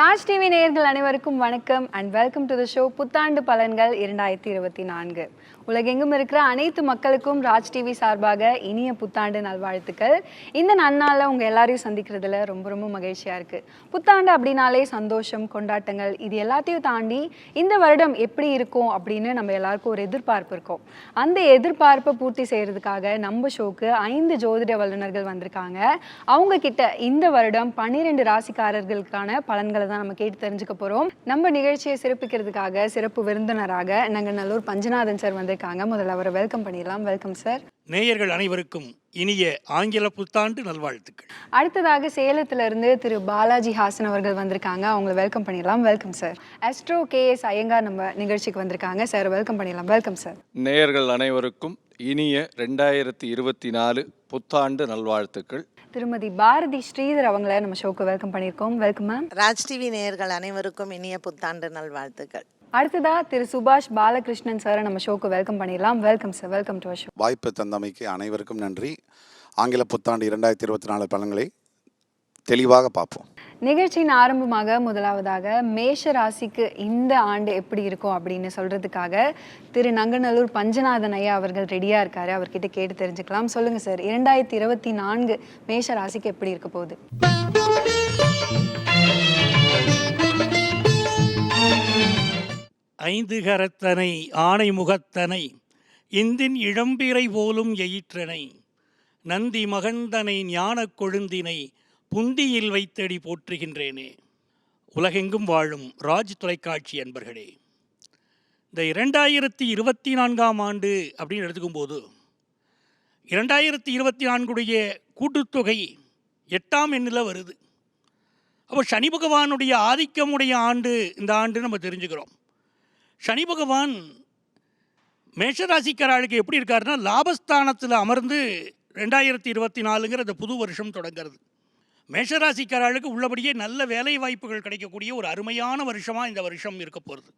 Raj TV நேயர்கள் அனைவருக்கும் வணக்கம் and welcome to the show புத்தாண்டு பலன்கள் 2024. உலகெங்கும் இருக்கிற அனைத்து மக்களுக்கும் ராஜ் டிவி சார்பாக இனிய புத்தாண்டு நல்வாழ்த்துக்கள். இந்த நன்னாளில் உங்கள் எல்லாரையும் சந்திக்கிறதுல ரொம்ப ரொம்ப மகிழ்ச்சியாக இருக்குது. புத்தாண்டு அப்படின்னாலே சந்தோஷம், கொண்டாட்டங்கள், இது எல்லாத்தையும் தாண்டி இந்த வருடம் எப்படி இருக்கும் அப்படின்னு நம்ம எல்லாருக்கும் ஒரு எதிர்பார்ப்பு இருக்கும். அந்த எதிர்பார்ப்பை பூர்த்தி செய்கிறதுக்காக நம்ம ஷோக்கு 5 ஜோதிட வல்லுநர்கள் வந்திருக்காங்க. அவங்க கிட்ட இந்த வருடம் 12 ராசிக்காரர்களுக்கான பலன்களை தான் நம்ம கேட்டு தெரிஞ்சுக்க போகிறோம். நம்ம நிகழ்ச்சியை சிறப்பிக்கிறதுக்காக சிறப்பு விருந்தினராக நங்கநல்லூர் பஞ்சநாதன் சார் வந்திருக்காங்க. முதல்ல அவரை வெல்கம் பண்ணிடலாம். Welcome sir. நேயர்கள் அனைவருக்கும் இனிய ஆங்கில புத்தாண்டு நல்வாழ்த்துக்கள். அடுத்ததாக சேலத்திலிருந்து திரு பாலாஜி ஹாசன் அவர்கள் வந்திருக்காங்க. அவங்களை வெல்கம் பண்ணிடலாம். Welcome sir. Astro KS Iyengar நம்ம நிகழ்ச்சிக்கு வந்திருக்காங்க. சார் வெல்கம் பண்ணிடலாம். Welcome sir. நேயர்கள் அனைவருக்கும் இனிய 2024 புத்தாண்டு நல்வாழ்த்துக்கள். திருமதி பாரதி ஸ்ரீதர் அவங்கள நம்ம ஷோக்கு வெல்கம் பண்ணியிருக்கோம். Welcome ma'am. ராஜ் டிவி நேயர்கள் அனைவருக்கும் இனிய புத்தாண்டு நல்வாழ்த்துக்கள். அடுத்ததா திரு சுபாஷ் பாலகிருஷ்ணன் சாரை நம்ம ஷோக்கு வெல்கம் பண்ணிடலாம். Welcome sir. Welcome to show. வாய்ப்பு தந்தமைக்கு அனைவருக்கும் நன்றி. ஆங்கில புத்தாண்டு 2024 பலன்களை தெளிவாக பார்ப்போம். நிகழ்ச்சியின் ஆரம்பமாக முதலாவதாக மேஷ ராசிக்கு இந்த ஆண்டு எப்படி இருக்கும் அப்படின்னு சொல்றதுக்காக திரு நங்கநல்லூர் பஞ்சநாதன் ஐயா அவர்கள் ரெடியா இருக்காரு. அவர்கிட்ட கேட்டு தெரிஞ்சுக்கலாம். சொல்லுங்க சார், 2024 மேஷ ராசிக்கு எப்படி இருக்க போகுது? ஐந்து கரத்தனை ஆணை முகத்தனை இந்தின் இளம்பிறை போலும் எயிற்றனை நந்தி மகந்தனை ஞானக் கொழுந்தினை புந்தியில் வைத்தடி போற்றுகின்றேனே. உலகெங்கும் வாழும் தொலைக்காட்சி அன்பர்களே, இந்த 2024 ஆண்டு அப்படின்னு எடுத்துக்கும்போது 2024 கூட்டுத்தொகை 8ஆம் எண்ணில் வருது. அப்போ சனி பகவானுடைய ஆதிக்கமுடைய ஆண்டு இந்த ஆண்டு நம்ம தெரிஞ்சுக்கிறோம். சனி பகவான் மேஷராசிக்காரர்களுக்கு எப்படி இருக்காருன்னா, லாபஸ்தானத்தில் அமர்ந்து 2024 அந்த புது வருஷம் தொடங்கிறது. மேஷராசிக்காரர்களுக்கு உள்ளபடியே நல்ல வேலை வாய்ப்புகள் கிடைக்கக்கூடிய ஒரு அருமையான வருஷமாக இந்த வருஷம் இருக்க போகிறது.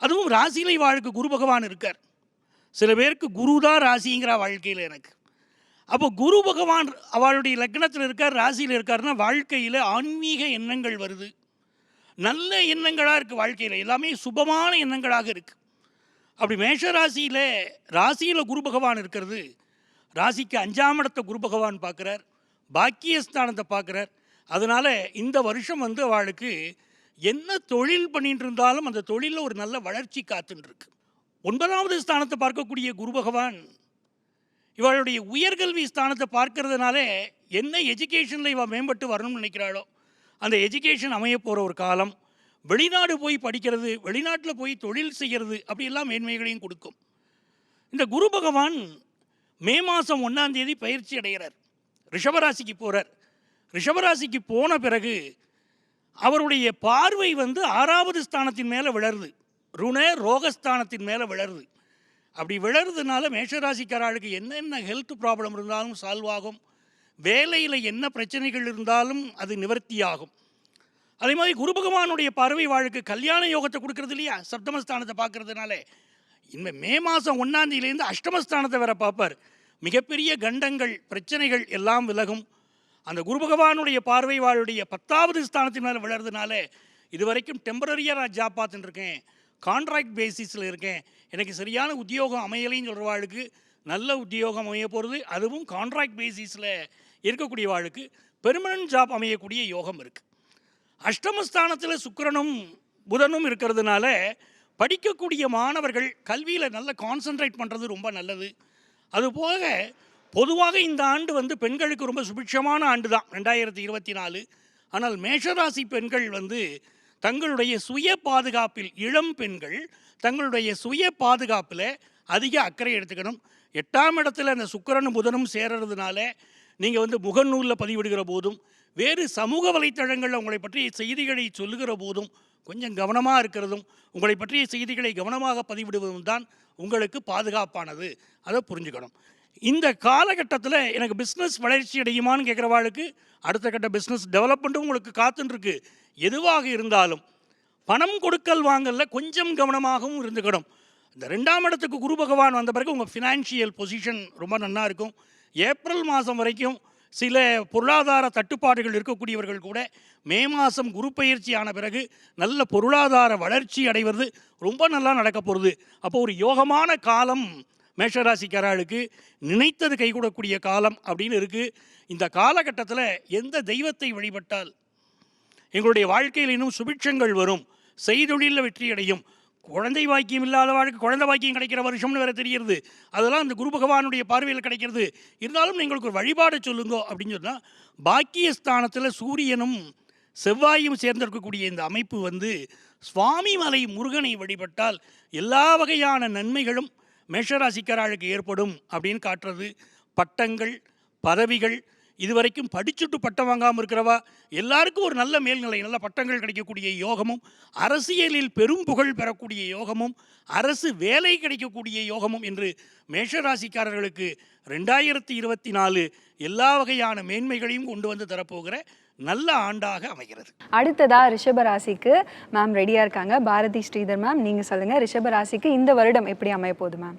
அதுவும் ராசியிலை வாழ்க்கை குரு பகவான் இருக்கார். சில பேருக்கு குரு தான் ராசிங்கிற வாழ்க்கையில் எனக்கு. அப்போ குரு பகவான் அவளுடைய லக்னத்தில் இருக்கார், ராசியில் இருக்காருன்னா வாழ்க்கையில் ஆன்மீக எண்ணங்கள் வருது, நல்ல எண்ணங்களாக இருக்குது. வாழ்க்கையில் எல்லாமே சுபமான எண்ணங்களாக இருக்குது. அப்படி ராசியில் குரு பகவான் இருக்கிறது, ராசிக்கு 5ஆம் இடத்தை குரு பகவான் பார்க்குறார், பாக்கியஸ்தானத்தை பார்க்குறார். அதனால் இந்த வருஷம் அவளுக்கு என்ன தொழில் பண்ணிட்டு இருந்தாலும் அந்த தொழிலில் ஒரு நல்ல வளர்ச்சி காத்துருக்கு. 9வது ஸ்தானத்தை பார்க்கக்கூடிய குரு பகவான் இவளுடைய உயர்கல்வி ஸ்தானத்தை பார்க்கறதுனால என்ன எஜுகேஷனில் இவள் மேம்பட்டு வரணும்னு நினைக்கிறாளோ அந்த எஜுகேஷன் அமைய போகிற ஒரு காலம். வெளிநாடு போய் படிக்கிறது, வெளிநாட்டில் போய் தொழில் செய்கிறது, அப்படியெல்லாம் மேன்மைகளையும் கொடுக்கும். இந்த குரு பகவான் மே மாதம் 1ஆம் தேதி பயிற்சி அடைகிறார், ரிஷபராசிக்கு போகிறார். ரிஷபராசிக்கு போன பிறகு அவருடைய பார்வை 6வது ஸ்தானத்தின் மேலே விழருது, ரோகஸ்தானத்தின் மேலே விழருது. அப்படி விழறதுனால மேஷராசிக்காரர்களுக்கு என்னென்ன ஹெல்த் ப்ராப்ளம் இருந்தாலும் சால்வ் ஆகும், வேலையில் என்ன பிரச்சனைகள் இருந்தாலும் அது நிவர்த்தியாகும். அதே மாதிரி குரு பகவானுடைய பார்வை வாழ்க்கை கல்யாண யோகத்தை கொடுக்கறது இல்லையா, சப்தமஸ்தானத்தை பார்க்கறதுனால இந்த மே மாதம் 1ஆம் தேதியிலேருந்து அஷ்டமஸ்தானத்தை வேற பார்ப்பார். மிகப்பெரிய கண்டங்கள் பிரச்சனைகள் எல்லாம் விலகும். அந்த குரு பகவானுடைய பார்வை வாழுடைய 10வது ஸ்தானத்தின் மேலே விழறதுனால இது வரைக்கும் டெம்பரரியாக நான் ஜாப் பார்த்துட்டு இருக்கேன், கான்ட்ராக்ட் பேசிஸில் இருக்கேன், எனக்கு சரியான உத்தியோகம் அமையலைன்னு சொல்கிற வாழ்க்கு நல்ல உத்தியோகம் அமைய போகிறது. அதுவும் கான்ட்ராக்ட் பேசிஸில் இருக்கக்கூடிய வாழ்க்கு பெர்மனன்ட் ஜாப் அமையக்கூடிய யோகம் இருக்குது. அஷ்டமஸ்தானத்தில் சுக்கிரனும் புதனும் இருக்கிறதுனால படிக்கக்கூடிய மாணவர்கள் கல்வியில் நல்ல கான்சன்ட்ரேட் பண்ணுறது ரொம்ப நல்லது. அதுபோக பொதுவாக இந்த ஆண்டு பெண்களுக்கு ரொம்ப சுபிட்சமான ஆண்டு தான் 2024. ஆனால் மேஷராசி பெண்கள் தங்களுடைய சுய பாதுகாப்பில், இளம் பெண்கள் தங்களுடைய சுய பாதுகாப்பில் அதிக அக்கறை எடுத்துக்கணும். 8ஆம் இடத்துல அந்த சுக்கிரனும் புதனும் சேர்றதுனால நீங்கள் முகநூலில் பதிவிடுகிற போதும் வேறு சமூக வலைத்தளங்களில் உங்களை பற்றிய செய்திகளை சொல்லுகிற போதும் கொஞ்சம் கவனமாக இருக்கிறதும், உங்களை பற்றிய செய்திகளை கவனமாக பதிவிடுவதும் தான் உங்களுக்கு பாதுகாப்பானது. அதை புரிஞ்சுக்கணும். இந்த காலகட்டத்தில் எனக்கு பிஸ்னஸ் வளர்ச்சி அடையுமான்னு கேட்குறவாளுக்கு அடுத்த கட்ட பிஸ்னஸ் டெவலப்மெண்ட்டும் உங்களுக்கு காத்துருக்கு. எதுவாக இருந்தாலும் பணம் கொடுக்கல் வாங்கல கொஞ்சம் கவனமாகவும் இருந்துக்கணும். இந்த 2ஆம் இடத்துக்கு குரு பகவான் வந்த பிறகு உங்கள் ஃபினான்ஷியல் பொசிஷன் ரொம்ப நல்லா இருக்கும். ஏப்ரல் மாதம் வரைக்கும் சில பொருளாதார தட்டுப்பாடுகள் இருக்கக்கூடியவர்கள் கூட மே மாதம் குரு பயிற்சி ஆன பிறகு நல்ல பொருளாதார வளர்ச்சி அடைவது ரொம்ப நல்லா நடக்க போகிறது. அப்போ ஒரு யோகமான காலம் மேஷராசிக்காரர்களுக்கு நினைத்தது கைகூடக்கூடிய காலம் அப்படின்னு இருக்குது. இந்த காலகட்டத்தில் எந்த தெய்வத்தை வழிபட்டால் எங்களுடைய வாழ்க்கையில் இன்னும் சுபிட்சங்கள் வரும், செய்தொழிலில் வெற்றி அடையும், குழந்தை பாக்கியம் இல்லாத வாழ்க்கை குழந்தை பாக்கியம் கிடைக்கிற வருஷம்னு வேறு தெரிகிறது, அதெல்லாம் அந்த குரு பகவானுடைய பார்வையில் கிடைக்கிறது. இருந்தாலும் எங்களுக்கு ஒரு வழிபாடு சொல்லுங்கோ அப்படின்னு சொன்னால், பாக்கியஸ்தானத்தில் சூரியனும் செவ்வாயும் சேர்ந்திருக்கக்கூடிய இந்த அமைப்பு சுவாமி மலை முருகனை வழிபட்டால் எல்லா வகையான நன்மைகளும் மேஷராசிக்காரர்களுக்கு ஏற்படும் அப்படின்னு காட்டுறது. பட்டங்கள், பதவிகள், இதுவரைக்கும் படிச்சுட்டு பட்டம் வாங்காமல் இருக்கிறவா எல்லாருக்கும் ஒரு நல்ல மேல்நிலை, நல்ல பட்டங்கள் கிடைக்கக்கூடிய யோகமும், அரசியலில் பெரும் புகழ் பெறக்கூடிய யோகமும், அரசு வேலை கிடைக்கக்கூடிய யோகமும் என்று மேஷராசிக்காரர்களுக்கு 2024 எல்லா வகையான மேன்மைகளையும் கொண்டு வந்து தரப்போகிற நல்ல ஆண்டாக அமைகிறது. அடுத்ததா ரிஷபராசிக்கு மேம் ரெடியா இருக்காங்க. பாரதி ஸ்ரீதர் மேம், நீங்க சொல்லுங்க, ரிஷபராசிக்கு இந்த வருடம் எப்படி அமைய போகுது மேம்?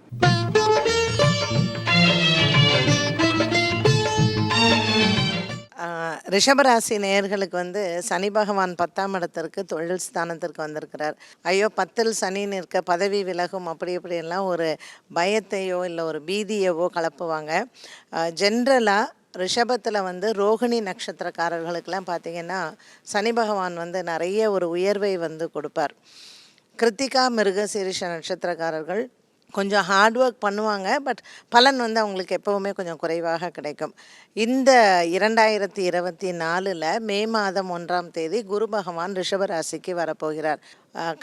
ரிஷபராசி நேயர்களுக்கு சனி பகவான் 10ஆம் இடத்திற்கு தொழில் ஸ்தானத்திற்கு வந்திருக்கிறார். ஐயோ 10ல் சனி நிற்க பதவி விலகும் அப்படி இப்படியெல்லாம் ஒரு பயத்தையோ இல்லை ஒரு பீதியவோ கலப்புவாங்க. ஜென்ரலாக ரிஷபத்தில் ரோகிணி நட்சத்திரக்காரர்களுக்கெல்லாம் பார்த்திங்கன்னா சனி பகவான் நிறைய ஒரு உயர்வை கொடுப்பார். கிருத்திகா மிருகசீரிஷ நட்சத்திரக்காரர்கள் கொஞ்சம் ஹார்ட் ஒர்க் பண்ணுவாங்க, பட் பலன் அவங்களுக்கு எப்போவுமே கொஞ்சம் குறைவாக கிடைக்கும். இந்த 2024 மே மாதம் 1ஆம் தேதி குரு பகவான் ரிஷபராசிக்கு வரப்போகிறார்.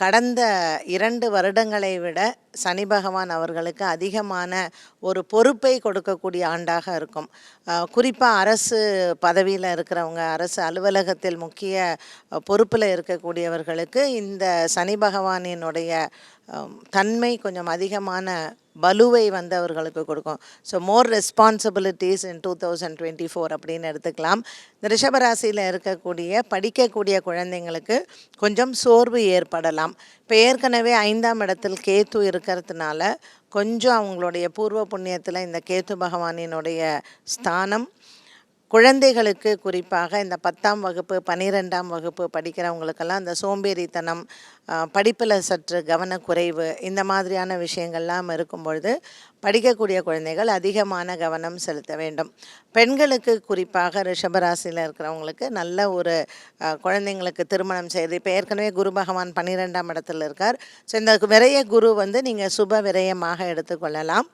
கடந்த 2 வருடங்களை விட சனி பகவான் அவர்களுக்கு அதிகமான ஒரு பொறுப்பை கொடுக்கக்கூடிய ஆண்டாக இருக்கும். குறிப்பாக அரசு பதவியில் இருக்கிறவங்க, அரசு அலுவலகத்தில் முக்கிய பொறுப்பில் இருக்கக்கூடியவர்களுக்கு இந்த சனி பகவானினுடைய தன்மை கொஞ்சம் அதிகமான பலுவை அவர்களுக்கு கொடுக்கும். ஸோ மோர் ரெஸ்பான்சிபிலிட்டிஸ் இன் 2024 அப்படின்னு எடுத்துக்கலாம். இந்த ரிஷபராசியில் இருக்கக்கூடிய படிக்கக்கூடிய குழந்தைங்களுக்கு கொஞ்சம் சோர்வு ஏற்படலாம். இப்போ ஏற்கனவே 5ஆம் இடத்தில் கேத்து இருக்கிறதுனால கொஞ்சம் அவங்களுடைய பூர்வ புண்ணியத்தில் இந்த கேத்து பகவானினுடைய ஸ்தானம் குழந்தைகளுக்கு, குறிப்பாக இந்த 10ஆம் வகுப்பு 12ஆம் வகுப்பு படிக்கிறவங்களுக்கெல்லாம் இந்த சோம்பேறித்தனம், படிப்பில் சற்று கவனக்குறைவு, இந்த மாதிரியான விஷயங்கள்லாம் இருக்கும் பொழுது படிக்கக்கூடிய குழந்தைகள் அதிகமான கவனம் செலுத்த வேண்டும். பெண்களுக்கு குறிப்பாக ரிஷபராசியில் இருக்கிறவங்களுக்கு நல்ல ஒரு குழந்தைங்களுக்கு திருமணம் செய்து, இப்போ ஏற்கனவே குரு பகவான் 12ஆம் இடத்துல இருக்கார். ஸோ இந்த விரய குரு நீங்கள் சுப விரயமாக எடுத்துக்கொள்ளலாம்.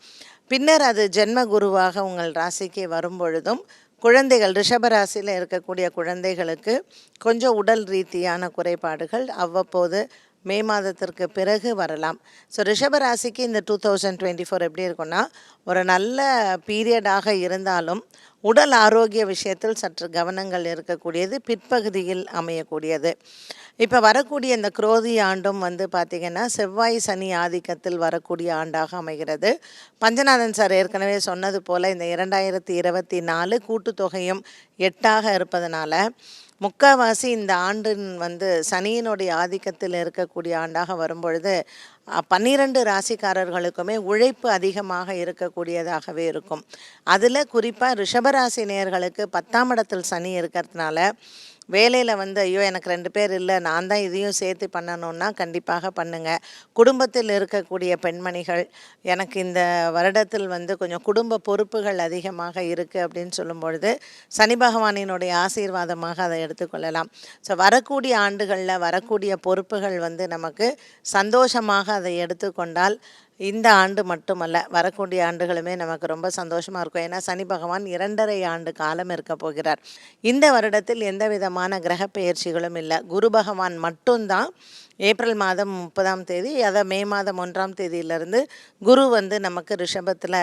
பின்னர் அது ஜென்ம குருவாக உங்கள் ராசிக்கு வரும் பொழுதும் குழந்தைகள், ரிஷபராசியில் இருக்கக்கூடிய குழந்தைகளுக்கு கொஞ்சம் உடல் ரீதியான குறைபாடுகள் அவ்வப்போது மே மாதத்திற்கு பிறகு வரலாம். ஸோ ரிஷபராசிக்கு இந்த 2024 எப்படி இருக்குன்னா, ஒரு நல்ல பீரியடாக இருந்தாலும் உடல் ஆரோக்கிய விஷயத்தில் சற்று கவனங்கள் இருக்கக்கூடியது பிற்பகுதியில் அமையக்கூடியது. இப்போ வரக்கூடிய இந்த குரோதி ஆண்டும் பார்த்திங்கன்னா செவ்வாய் சனி ஆதிக்கத்தில் வரக்கூடிய ஆண்டாக அமைகிறது. பஞ்சநாதன் சார் ஏற்கனவே சொன்னது போல் இந்த 2024 கூட்டுத்தொகையும் 8ஆக இருப்பதனால முக்கால்வாசி இந்த ஆண்டின் சனியினுடைய ஆதிக்கத்தில் இருக்கக்கூடிய ஆண்டாக வரும்பொழுது 12 ராசிக்காரர்களுக்குமே உழைப்பு அதிகமாக இருக்கக்கூடியதாகவே இருக்கும். அதில் குறிப்பாக ரிஷபராசி நேயர்களுக்கு 10ஆம் இடத்தில் சனி இருக்கிறதுனால வேலையில் ஐயோ எனக்கு 2 பேர் இல்லை, நான் தான் இதையும் சேர்த்து பண்ணணுன்னா கண்டிப்பாக பண்ணுங்கள். குடும்பத்தில் இருக்கக்கூடிய பெண்மணிகள், எனக்கு இந்த வருடத்தில் கொஞ்சம் குடும்ப பொறுப்புகள் அதிகமாக இருக்குது அப்படின்னு சொல்லும் பொழுது சனி பகவானினுடைய ஆசீர்வாதமாக அதை எடுத்துக்கொள்ளலாம். ஸோ வரக்கூடிய ஆண்டுகளில் வரக்கூடிய பொறுப்புகள் நமக்கு சந்தோஷமாக அதை எடுத்துக்கொண்டால் இந்த ஆண்டு மட்டுமல்ல, வரக்கூடிய ஆண்டுகளுமே நமக்கு ரொம்ப சந்தோஷமாக இருக்கும். ஏன்னா சனி பகவான் 2.5 ஆண்டு காலம் இருக்க போகிறார். இந்த வருடத்தில் எந்த விதமான கிரக பெயர்ச்சிகளும் இல்லை. குரு பகவான் மட்டும்தான் ஏப்ரல் மாதம் 30ஆம் தேதி, அதை மே மாதம் 1ஆம் தேதியிலிருந்து குரு நமக்கு ரிஷபத்தில்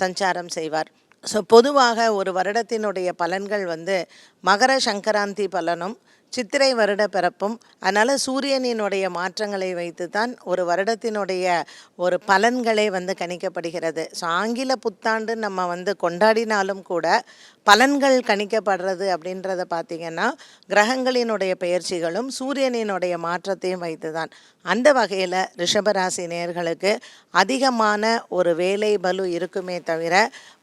சஞ்சாரம் செய்வார். ஸோ பொதுவாக ஒரு வருடத்தினுடைய பலன்கள் மகர சங்கராந்தி பலனும் சித்திரை வருட பிறப்பும். அதனால் சூரியனினுடைய மாற்றங்களை வைத்து தான் ஒரு வருடத்தினுடைய ஒரு பலன்களே கணிக்கப்படுகிறது. ஸோ ஆங்கில புத்தாண்டு நம்ம கொண்டாடினாலும் கூட பலன்கள் கணிக்கப்படுறது அப்படின்றத பார்த்திங்கன்னா கிரகங்களினுடைய பெயர்ச்சிகளும் சூரியனினுடைய மாற்றத்தையும் வைத்து தான். அந்த வகையில் ரிஷபராசி நேயர்களுக்கு அதிகமான ஒரு வேலை பலு இருக்குமே தவிர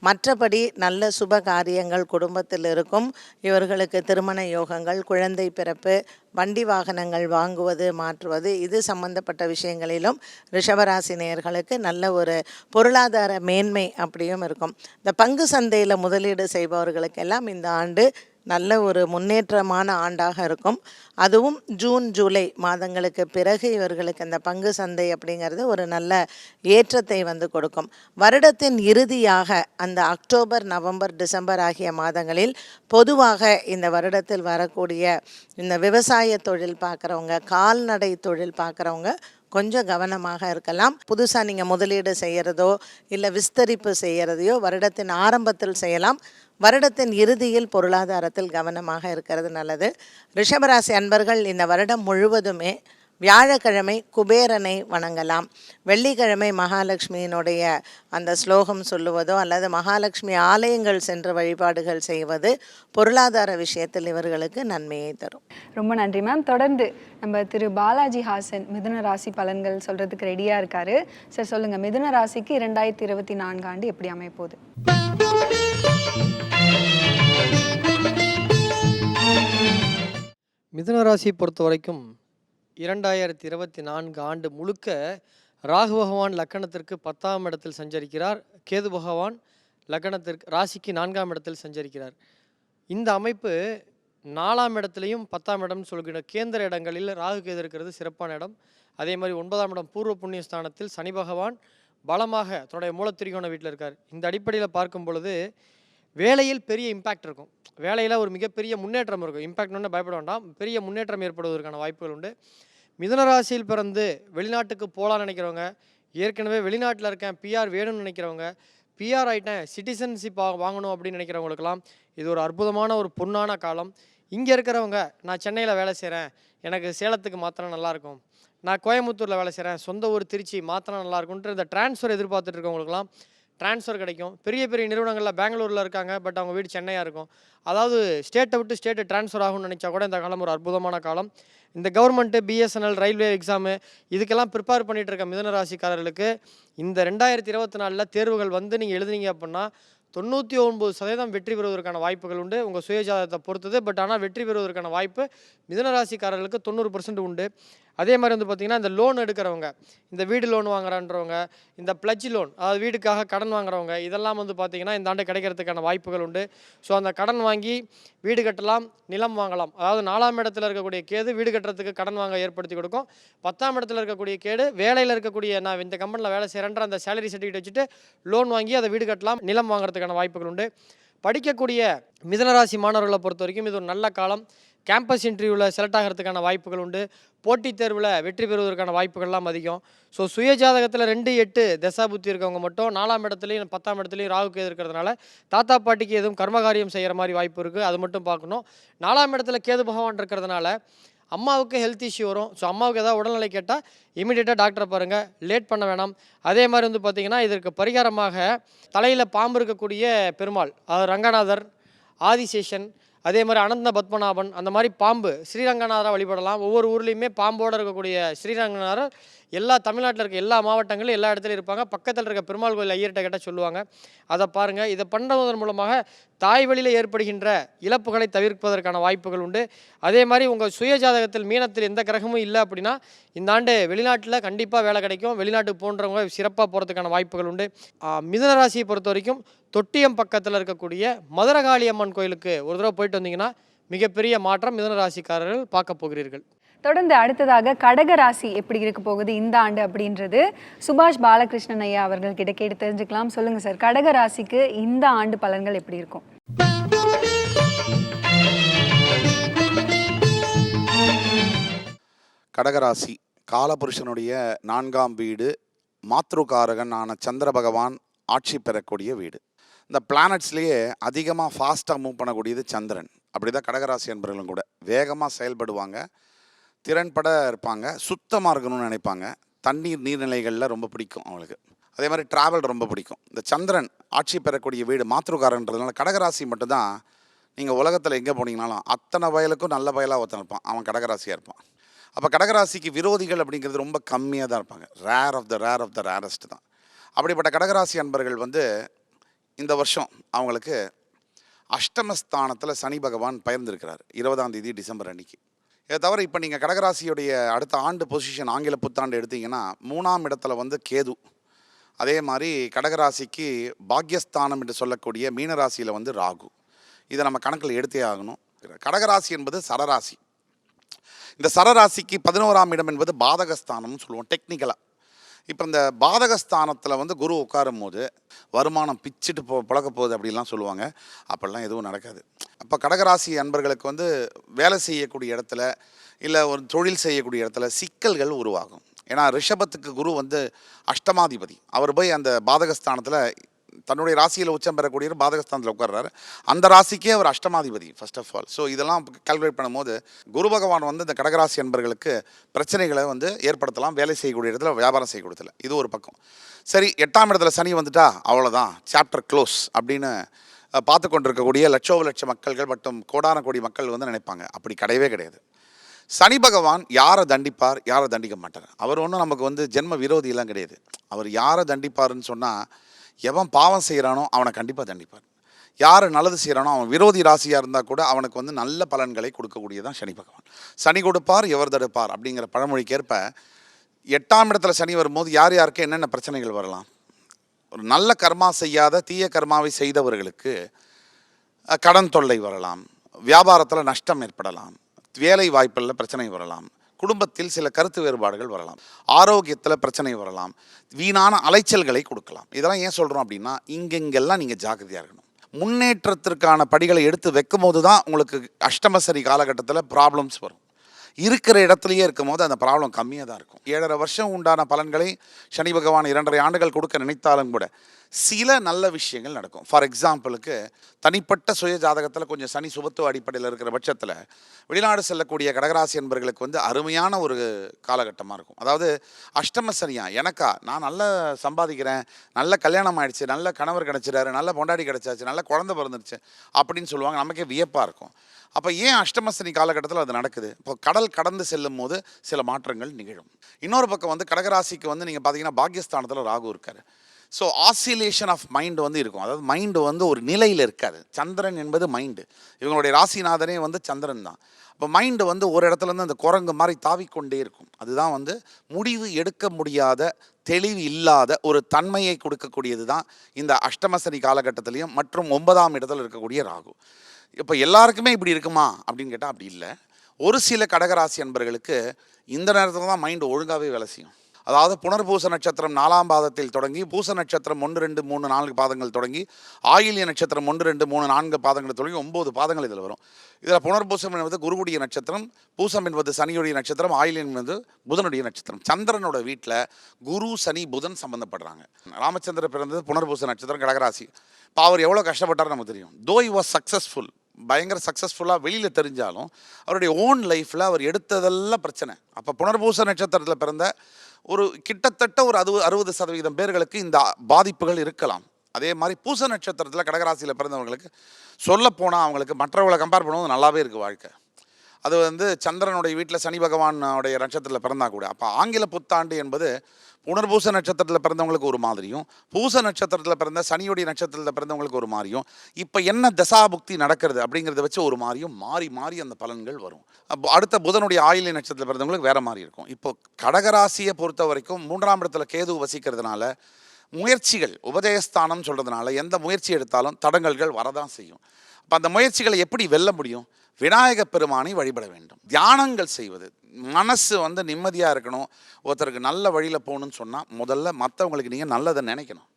மற்றபடி நல்ல சுப காரியங்கள் குடும்பத்தில் இருக்கும். இவர்களுக்கு திருமண யோகங்கள், குழந்தை பிறப்பு, வண்டி வாகனங்கள் வாங்குவது, மாற்றுவது, இது சம்பந்தப்பட்ட விஷயங்களிலும் ரிஷபராசி நேயர்களுக்கு நல்ல ஒரு பொருளாதார மேன்மை அப்படியும் இருக்கும். இந்த பங்கு சந்தையில் முதலீடு செய்பவர்களுக்கெல்லாம் இந்த ஆண்டு நல்ல ஒரு முன்னேற்றமான ஆண்டாக இருக்கும். அதுவும் ஜூன் ஜூலை மாதங்களுக்கு பிறகு இவர்களுக்கு அந்த பங்கு சந்தை அப்படிங்கிறது ஒரு நல்ல ஏற்றத்தை கொடுக்கும். வருடத்தின் இறுதியாக அந்த அக்டோபர், நவம்பர், டிசம்பர் ஆகிய மாதங்களில் பொதுவாக இந்த வருடத்தில் வரக்கூடிய இந்த விவசாய தொழில் பார்க்குறவங்க, கால்நடை தொழில் பார்க்குறவங்க கொஞ்சம் கவனமாக இருக்கலாம். புதுசாக நீங்கள் முதலீடு செய்கிறதோ இல்லை விஸ்தரிப்பு செய்கிறதையோ வருடத்தின் ஆரம்பத்தில் செய்யலாம். வருடத்தின் இறுதியில் பொருளாதாரத்தில் கவனமாக இருக்கிறது நல்லது. ரிஷபராசி அன்பர்கள் இந்த வருடம் முழுவதுமே வியாழக்கிழமை குபேரனை வணங்கலாம். வெள்ளிக்கிழமை மகாலட்சுமியினுடைய அந்த ஸ்லோகம் சொல்லுவதோ அல்லது மகாலட்சுமி ஆலயங்கள் சென்று வழிபாடுகள் செய்வது பொருளாதார விஷயத்தில் இவர்களுக்கு நன்மையை தரும். ரொம்ப நன்றி மேம். தொடர்ந்து நம்ம திரு பாலாஜி ஹாசன் மிதுன ராசி பலன்கள் சொல்றதுக்கு ரெடியா இருக்காரு. சார் சொல்லுங்க, மிதுன ராசிக்கு 2024 ஆண்டு எப்படி அமைப்போகுது? மிதுன ராசி பொறுத்த வரைக்கும் 2024 ஆண்டு முழுக்க ராகு பகவான் லக்கணத்திற்கு 10ஆம் இடத்தில் சஞ்சரிக்கிறார். கேது பகவான் லக்கணத்திற்கு ராசிக்கு 4ஆம் இடத்தில் சஞ்சரிக்கிறார். இந்த அமைப்பு 4ஆம் இடத்துலையும் 10ஆம் இடம்னு சொல்கிற கேந்திர இடங்களில் ராகு கேது இருக்கிறது சிறப்பான இடம். அதே மாதிரி 9ஆம் இடம் பூர்வ புண்ணிய ஸ்தானத்தில் சனி பகவான் பலமாக தன்னுடைய மூலத்திரிகோண வீட்டில் இருக்கார். இந்த அடிப்படையில் பார்க்கும் பொழுது வேலையில் பெரிய இம்பேக்ட் இருக்கும். வேலையில் ஒரு மிகப்பெரிய முன்னேற்றம் இருக்கும். இம்பேக்ட்னு பயப்பட வேண்டாம், பெரிய முன்னேற்றம் ஏற்படுவதற்கான வாய்ப்புகள் உண்டு. மிதுன ராசியில் பிறந்து வெளிநாட்டுக்கு போகலான்னு நினைக்கிறவங்க, ஏற்கனவே வெளிநாட்டில் இருக்கேன் பிஆர் வேணும்னு நினைக்கிறவங்க, பிஆர் ஆகிட்டேன் சிட்டிசன்ஷிப் வாங்கணும் அப்படின்னு நினைக்கிறவங்களுக்கெல்லாம் இது ஒரு அற்புதமான ஒரு பொன்னான காலம். இங்கே இருக்கிறவங்க, நான் சென்னையில் வேலை செய்கிறேன், எனக்கு சேலத்துக்கு மாற்றினா நல்லாயிருக்கும், நான் கோயம்புத்தூரில் வேலை செய்கிறேன், சொந்த ஊர் திருச்சி மாற்றினா நல்லாயிருக்கும்ன்ற இந்த டிரான்ஸ்ஃபர் எதிர்பார்த்துட்டு இருக்கவங்களுக்குலாம் ட்ரான்ஸ்ஃபர் கிடைக்கும். பெரிய பெரிய நிறுவனங்களில் பெங்களூரில் இருக்காங்க, பட் அவங்க வீடு சென்னையாக இருக்கும். அதாவது ஸ்டேட்டை விட்டு ஸ்டேட்டு ட்ரான்ஸ்ஃபர் ஆகும்னு நினச்சா கூட இந்த காலம் ஒரு அற்புதமான காலம். இந்த கவர்மெண்ட்டு, பிஎஸ்என்எல், ரயில்வே எக்ஸாமு இதுக்கெல்லாம் ப்ரிப்பேர் பண்ணிகிட்டு இருக்க மிதுன ராசிக்காரர்களுக்கு இந்த 2024 தேர்வுகள் நீங்கள் எழுதுனீங்க அப்படின்னா 99% வெற்றி பெறுவதற்கான வாய்ப்புகள் உண்டு. உங்கள் சுயஜாதகத்தை பொறுத்தது. பட் ஆனால் வெற்றி பெறுவதற்கான வாய்ப்பு மிதுன ராசிக்காரர்களுக்கு 90% உண்டு. அதே மாதிரி பார்த்திங்கன்னா இந்த லோன் எடுக்கிறவங்க, இந்த வீடு லோன் வாங்குறான்றவங்க, இந்த பிளட்ஜ் லோன், அதாவது வீடுக்காக கடன் வாங்குறவங்க, இதெல்லாம் பார்த்திங்கன்னா இந்த ஆண்டு கிடைக்கிறதுக்கான வாய்ப்புகள் உண்டு. ஸோ அந்த கடன் வாங்கி வீடு கட்டலாம், நிலம் வாங்கலாம். அதாவது 4ஆம் இடத்துல இருக்கக்கூடிய கேது வீடு கட்டுறதுக்கு கடன் வாங்க ஏற்படுத்தி கொடுக்கும். 10ஆம் இடத்துல இருக்கக்கூடிய கேடு வேலையில் இருக்கக்கூடிய, நான் இந்த கம்பெனியில் வேலை செய்கிறேன்ற அந்த சேலரி சர்டிஃபிகேட் வச்சுட்டு லோன் வாங்கி அதை வீடு கட்டலாம், நிலம் வாங்குறதுக்கான வாய்ப்புகள் உண்டு. படிக்கக்கூடிய மிதுனராசி மாணவர்களை பொறுத்த வரைக்கும் இது ஒரு நல்ல காலம். கேம்பஸ் இன்டர்வியூவில் செலக்ட் ஆகிறதுக்கான வாய்ப்புகள் உண்டு. போட்டித் தேர்வில் வெற்றி பெறுவதற்கான வாய்ப்புகள்லாம் அதிகம். ஸோ சுயஜாதகத்தில் 2, 8 தசாபுத்தி இருக்கவங்க மட்டும் 4ஆம் இடத்துலையும் 10ஆம் இடத்துலையும் ராகு கேது இருக்கிறதுனால தாத்தா பாட்டிக்கு எதுவும் கர்மகாரியம் செய்கிற மாதிரி வாய்ப்பு இருக்குது. அது மட்டும் பார்க்கணும். 4ஆம் இடத்துல கேது பகவான் இருக்கிறதுனால அம்மாவுக்கு ஹெல்த் இஷ்யூ வரும். ஸோ அம்மாவுக்கு ஏதாவது உடல்நிலை கேட்டால் இமீடியட்டாக டாக்டரை பாருங்கள், லேட் பண்ண வேணாம். அதே மாதிரி பார்த்திங்கன்னா இதற்கு பரிகாரமாக தலையில் பாம்பு இருக்கக்கூடிய பெருமாள், அது ரங்கநாதர், ஆதிசேஷன், அதே மாதிரி அனந்த பத்மநாபன், அந்த மாதிரி பாம்பு ஸ்ரீரங்கநாதரை வழிபடலாம். ஒவ்வொரு ஊர்லேயுமே பாம்போடு இருக்கக்கூடிய ஸ்ரீரங்கநாதர் எல்லா தமிழ்நாட்டில் இருக்க எல்லா மாவட்டங்களும் எல்லா இடத்துலையும் இருப்பாங்க. பக்கத்தில் இருக்க பெருமாள் கோயில் ஐயர்கிட்ட கேட்டால் சொல்லுவாங்க. அதை பாருங்கள். இதை பண்ணுறதன் மூலமாக தாய் வழியில் ஏற்படுகின்ற இழப்புகளை தவிர்ப்பதற்கான வாய்ப்புகள் உண்டு. அதே மாதிரி உங்கள் சுயஜாதகத்தில் மீனத்தில் எந்த கிரகமும் இல்லை அப்படின்னா இந்த ஆண்டு வெளிநாட்டில் கண்டிப்பாக வேலை கிடைக்கும். வெளிநாட்டுக்கு போன்றவங்க சிறப்பாக போகிறதுக்கான வாய்ப்புகள் உண்டு. மிதுன ராசியை பொறுத்த வரைக்கும் தொட்டியம் பக்கத்தில் இருக்கக்கூடிய மதுரகாளி அம்மன் கோயிலுக்கு ஒரு தடவை போயிட்டு வந்தீங்கன்னா மிகப்பெரிய மாற்றம் மிதுன ராசிக்காரர்கள் பார்க்க போகிறீர்கள். தொடர்ந்து அடுத்ததாக கடக ராசி எப்படி இருக்க போகுது இந்த ஆண்டு அப்படின்றது சுபாஷ் பாலகிருஷ்ணன் ஐயா அவர்கள் கிட்ட கேட்டு தெரிஞ்சுக்கலாம். சொல்லுங்க சார், கடக ராசிக்கு இந்த ஆண்டு பலன்கள் எப்படி இருக்கும்? கடகராசி காலபுருஷனுடைய 4ஆம் வீடு, மாத்ருகாரகன் ஆன சந்திர பகவான் ஆட்சி பெறக்கூடிய வீடு. இந்த பிளானட்ஸ்லேயே அதிகமாக ஃபாஸ்ட்டாக மூவ் பண்ணக்கூடியது சந்திரன். அப்படி தான் கடகராசி அன்பர்களும் கூட வேகமாக செயல்படுவாங்க, திறன்பட இருப்பாங்க, சுத்தமாக இருக்கணும்னு நினைப்பாங்க. தண்ணீர் நீர்நிலைகளில் ரொம்ப பிடிக்கும் அவங்களுக்கு. அதே மாதிரி ட்ராவல் ரொம்ப பிடிக்கும். இந்த சந்திரன் ஆட்சி பெறக்கூடிய வீடு மாத்ருகாரன்றதுனால கடகராசி மட்டும்தான் நீங்கள் உலகத்தில் எங்கே போனீங்கனாலும் அத்தனை வயலுக்கும் நல்ல வயலாக ஒருத்தன் இருப்பான், அவன் கடகராசியாக இருப்பான். அப்போ கடகராசிக்கு விரோதிகள் அப்படிங்கிறது ரொம்ப கம்மியாக தான் இருப்பாங்க. ரேர் ஆஃப் த ரேரஸ்ட் தான். அப்படிப்பட்ட கடகராசி அன்பர்கள் வந்து இந்த வருஷம் அவங்களுக்கு அஷ்டமஸ்தானத்தில் சனி பகவான் பயிர்ந்திருக்கிறார் 20ஆம் தேதி டிசம்பர் அன்னைக்கு. இதை தவிர இப்போ நீங்கள் கடகராசியுடைய அடுத்த ஆண்டு பொசிஷன் ஆங்கில புத்தாண்டு எடுத்தீங்கன்னா 3ஆம் இடத்துல வந்து கேது. அதே மாதிரி கடகராசிக்கு பாக்யஸ்தானம் என்று சொல்லக்கூடிய மீனராசியில் வந்து ராகு. இதை நம்ம கணக்கில் எடுத்தே ஆகணும். கடகராசி என்பது சரராசி. இந்த சரராசிக்கு 11ஆம் இடம் என்பது பாதகஸ்தானம்னு சொல்லுவோம் டெக்னிக்கலாக. இப்போ இந்த பாதகஸ்தானத்தில் வந்து குரு உட்காரும் போது வருமானம் பிச்சுட்டு பழக்க போகுது அப்படிலாம் சொல்லுவாங்க. அப்படிலாம் எதுவும் நடக்காது. அப்போ கடகராசி அன்பர்களுக்கு வந்து வேலை செய்யக்கூடிய இடத்துல இல்லை ஒரு தொழில் செய்யக்கூடிய இடத்துல சிக்கல்கள் உருவாகும். ஏன்னா ரிஷபத்துக்கு குரு வந்து அஷ்டமாதிபதி. அவர் போய் அந்த பாதகஸ்தானத்தில் தன்னுடைய ராசியில் உச்சம் பெறக்கூடிய பாதகஸ்தானத்தில் உட்கார்றாரு. அந்த ராசிக்கே அவர் அஷ்டமாதிபதி ஃபர்ஸ்ட் ஆஃப் ஆல். ஸோ இதெல்லாம் கால்குலேட் பண்ணும்போது குரு பகவான் வந்து இந்த கடகராசி அன்பர்களுக்கு பிரச்சனைகளை வந்து ஏற்படுத்தலாம், வேலை செய்யக்கூடிய இடத்துல, வியாபாரம் செய்யக்கூடிய இடத்துல. இது ஒரு பக்கம். சரி, 8ஆம் இடத்துல சனி வந்துட்டா அவ்வளோதான், சாப்டர் க்ளோஸ் அப்படின்னு பார்த்து கொண்டிருக்கக்கூடிய லட்ச மக்கள்கள் மற்றும் கோடான கோடி மக்கள் வந்து நினைப்பாங்க. அப்படி கிடையவே கிடையாது. சனி பகவான் யாரை தண்டிப்பார், யாரை தண்டிக்க மாட்டார். அவர் ஒன்றும் நமக்கு வந்து ஜென்ம விரோதியெல்லாம் கிடையாது. அவர் யாரை தண்டிப்பாருன்னு சொன்னால், எவன் பாவம் செய்கிறானோ அவனை கண்டிப்பாக தண்டிப்பார். யார் நல்லது செய்கிறானோ அவன் விரோதி ராசியாக இருந்தால் கூட அவனுக்கு வந்து நல்ல பலன்களை கொடுக்கக்கூடியதான் சனி பகவான். சனி கொடுப்பார் எவர் தடுப்பார் அப்படிங்கிற பழமொழிக்கேற்ப 8ஆம் இடத்துல சனி வரும்போது யார் யாருக்கு என்னென்ன பிரச்சனைகள் வரலாம். ஒரு நல்ல கர்மா செய்யாத தீய கர்மாவை செய்தவர்களுக்கு கடன் தொல்லை வரலாம், வியாபாரத்தில் நஷ்டம் ஏற்படலாம், வேலை வாய்ப்பில் பிரச்சனை வரலாம், குடும்பத்தில் சில கருத்து வேறுபாடுகள் வரலாம், ஆரோக்கியத்தில் பிரச்சனை வரலாம், வீணான அலைச்சல்களை கொடுக்கலாம். இதெல்லாம் ஏன் சொல்கிறோம் அப்படின்னா, இங்கெங்கெல்லாம் நீங்கள் ஜாக்கிரதையாக இருக்கணும். முன்னேற்றத்திற்கான படிகளை எடுத்து வைக்கும் போது தான் உங்களுக்கு அஷ்டமசரி காலகட்டத்தில் ப்ராப்ளம்ஸ் வரும். இருக்கிற இடத்துலையே இருக்கும் போது அந்த ப்ராப்ளம் கம்மியாக தான் இருக்கும். 7.5 வருஷம் உண்டான பலன்களை சனி பகவான் 2.5 ஆண்டுகள் கொடுக்க நினைத்தாலும் கூட சில நல்ல விஷயங்கள் நடக்கும். ஃபார் எக்ஸாம்பிளுக்கு தனிப்பட்ட சுய ஜாதகத்தில் கொஞ்சம் சனி சுபத்துவ அடிப்படையில் இருக்கிற பட்சத்தில் வெளிநாடு செல்லக்கூடிய கடகராசி என்பர்களுக்கு வந்து அருமையான ஒரு காலகட்டமாக இருக்கும். அதாவது அஷ்டம சனியா, எனக்கா நான் நல்லா சம்பாதிக்கிறேன், நல்ல கல்யாணம் ஆயிடுச்சு, நல்ல கணவர் கிடச்சிடாரு, நல்ல பொண்டாடி கிடச்சாச்சு, நல்ல குழந்தை பிறந்துருச்சு அப்படின்னு சொல்லுவாங்க. நமக்கே வியப்பாக இருக்கும். அப்போ ஏன் அஷ்டமசனி காலகட்டத்தில் அது நடக்குது? இப்போ கடல் கடந்து செல்லும் போது சில மாற்றங்கள் நிகழும். இன்னொரு பக்கம் வந்து கடகராசிக்கு வந்து நீங்கள் பார்த்தீங்கன்னா பாக்யஸ்தானத்தில் ராகு இருக்கார். ஸோ ஆசிலேஷன் ஆஃப் மைண்டு வந்து இருக்கும். அதாவது மைண்டு வந்து ஒரு நிலையில் இருக்காது. சந்திரன் என்பது மைண்டு. இவங்களுடைய ராசிநாதனே வந்து சந்திரன் தான். இப்போ மைண்டு வந்து ஒரு இடத்துலேருந்து அந்த குரங்கு மாதிரி தாவிக்கொண்டே இருக்கும். அதுதான் வந்து முடிவு எடுக்க முடியாத, தெளிவு இல்லாத ஒரு தன்மையை கொடுக்கக்கூடியது தான் இந்த அஷ்டமசனி காலகட்டத்திலையும் மற்றும் 9ஆம் இடத்துல இருக்கக்கூடிய ராகு. இப்போ எல்லாருக்குமே இப்படி இருக்குமா அப்படின்னு கேட்டால் அப்படி இல்லை. ஒரு சில கடகராசி அன்பர்களுக்கு இந்த நேரத்தில் தான் மைண்டு ஒழுங்காகவே வேலை செய்யும். அதாவது புனர்பூச நட்சத்திரம் 4ஆம் பாதத்தில் தொடங்கி, பூச நட்சத்திரம் 1, 2, 3, 4 பாதங்கள் தொடங்கி, ஆயில்ய நட்சத்திரம் 1, 2, 3, 4 பாதங்கள் தொடங்கி 9 பாதங்கள் இதில் வரும். இதில் புனர்பூசம் என்பது குருவுடைய நட்சத்திரம், பூசம் என்பது சனியுடைய நட்சத்திரம், ஆயில்யம் என்பது புதனுடைய நட்சத்திரம். சந்திரனோட வீட்டில் குரு, சனி, புதன் சம்பந்தப்படுறாங்க. ராமச்சந்திரன் பிறந்தது புனர்பூச நட்சத்திரம், கடகராசி. இப்போ அவர் எவ்வளோ கஷ்டப்பட்டார் நமக்கு தெரியும். தோ ஹி வாஸ் சக்ஸஸ்ஃபுல், பயங்கர சக்ஸஸ்ஃபுல்லாக வெளியில் தெரிஞ்சாலும் அவருடைய ஓன் லைஃப்பில் அவர் எடுத்ததெல்லாம் பிரச்சனை. அப்போ புனர்பூச நட்சத்திரத்தில் பிறந்த ஒரு கிட்டத்தட்ட ஒரு 60% பேர்களுக்கு இந்த பாதிப்புகள் இருக்கலாம். அதே மாதிரி பூச நட்சத்திரத்தில் கடகராசியில் பிறந்தவங்களுக்கு சொல்லப்போனால் அவங்களுக்கு மற்றவர்களை கம்பேர் பண்ணும்போது நல்லாவே இருக்குது வாழ்க்கை. அது வந்து சந்திரனுடைய வீட்டில் சனி பகவானுடைய நட்சத்திரத்தில் பிறந்தால் கூட. அப்போ ஆங்கில புத்தாண்டு என்பது புனர்பூச நட்சத்திரத்தில் பிறந்தவங்களுக்கு ஒரு மாதிரியும், பூச நட்சத்திரத்தில் பிறந்த சனியுடைய நட்சத்திரத்தில் பிறந்தவங்களுக்கு ஒரு மாதிரியும், இப்போ என்ன தசாபுக்தி நடக்கிறது அப்படிங்கிறத வச்சு ஒரு மாதிரியும் மாறி மாறி அந்த பலன்கள் வரும். அடுத்த புதனுடைய ஆயில்ய நட்சத்திரத்தில் பிறந்தவங்களுக்கு வேறு மாதிரி இருக்கும். இப்போ கடகராசியை பொறுத்த வரைக்கும் 3ஆம் இடத்துல கேது வசிக்கிறதுனால முயற்சிகள், உபஜயஸ்தானம் சொல்கிறதுனால எந்த முயற்சி எடுத்தாலும் தடங்கல்கள் வரதான் செய்யும். அப்போ அந்த முயற்சிகளை எப்படி வெல்ல முடியும்? விநாயக பெருமானை வழிபட வேண்டும், தியானங்கள் செய்வது, மனசு வந்து நிம்மதியாக இருக்கணும். ஒருத்தருக்கு நல்ல வழியில் போகணுன்னு சொன்னால் முதல்ல மற்றவங்களுக்கு நீங்கள் நல்லதை நினைக்கணும்.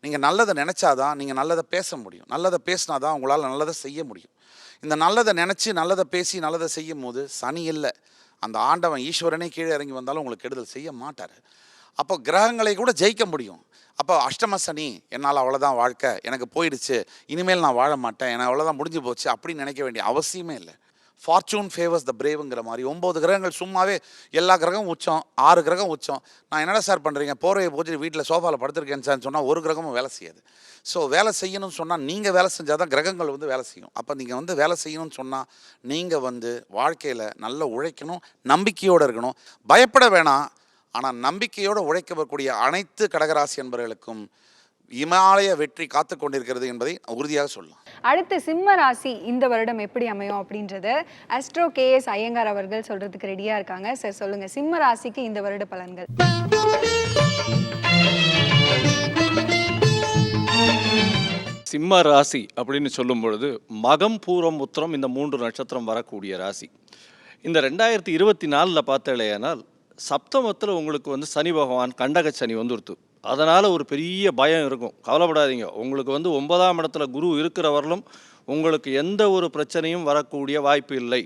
நீங்கள் நல்லதை நினச்சாதான் நீங்கள் நல்லதை பேச முடியும். நல்லதை பேசினா தான் உங்களால் நல்லதை செய்ய முடியும். இந்த நல்லதை நினச்சி நல்லதை பேசி நல்லதை செய்யும் போது சனி இல்லை, அந்த ஆண்டவன் ஈஸ்வரனே கீழே இறங்கி வந்தாலும் உங்களுக்கு கெடுதல் செய்ய மாட்டார். அப்போ கிரகங்களை கூட ஜெயிக்க முடியும். அப்போ அஷ்டம சனி, என்னால் அவ்வளோதான் வாழ்க்கை, எனக்கு போயிடுச்சு, இனிமேல் நான் வாழ மாட்டேன், எனக்கு அவ்வளோதான் முடிஞ்சு போச்சு அப்படின்னு நினைக்க வேண்டிய அவசியமே இல்லை. ஃபார்ச்சூன் ஃபேவர்ஸ் த பிரேவுங்கிற மாதிரி 9 கிரகங்கள் சும்மாவே, எல்லா கிரகமும் உச்சம், 6 கிரகம் உச்சம். நான் என்னடா சார் பண்ணுறீங்க, போர்வையை போச்சு வீட்டில் சோஃபாவில் படுத்திருக்கேன்னு சார் சொன்னால் ஒரு கிரகமும் வேலை செய்யாது. ஸோ வேலை செய்யணும்னு சொன்னால் நீங்கள் வேலை செஞ்சால் தான் கிரகங்கள் வந்து வேலை செய்யும். அப்போ நீங்கள் வந்து வேலை செய்யணும்னு சொன்னால் நீங்கள் வந்து வாழ்க்கையில் நல்லா உழைக்கணும், நம்பிக்கையோடு இருக்கணும், பயப்பட வேணாம். ஆனால் நம்பிக்கையோடு உழைக்கக்கூடிய அனைத்து கடகராசி என்பவர்களுக்கும் இமாலய வெற்றி காத்து கொண்டிருக்கிறது என்பதை உறுதியாக சொல்லலாம். அடுத்து சிம்ம ராசி இந்த வருடம் எப்படி அமையும் அப்படின்றத அஸ்ட்ரோ KS ஐயங்கார் அவர்கள் சொல்றதுக்கு ரெடியா இருக்காங்க. சார் சொல்லுங்க, சிம்ம ராசிக்கு இந்த வருட பலன்கள். சிம்ம ராசி அப்படின்னு சொல்லும் பொழுது மகம், பூரம், உத்திரம் இந்த 3 நட்சத்திரம் வரக்கூடிய ராசி. இந்த 2024 பார்த்தேனால் சப்தமத்தில் உங்களுக்கு வந்து சனி பகவான் கண்டக சனி வந்துருத்து. அதனால் ஒரு பெரிய பயம் இருக்கும். கவலைப்படாதீங்க. உங்களுக்கு வந்து 9ஆம் இடத்துல குரு இருக்கிற வரலும் உங்களுக்கு எந்த ஒரு பிரச்சனையும் வரக்கூடிய வாய்ப்பு இல்லை.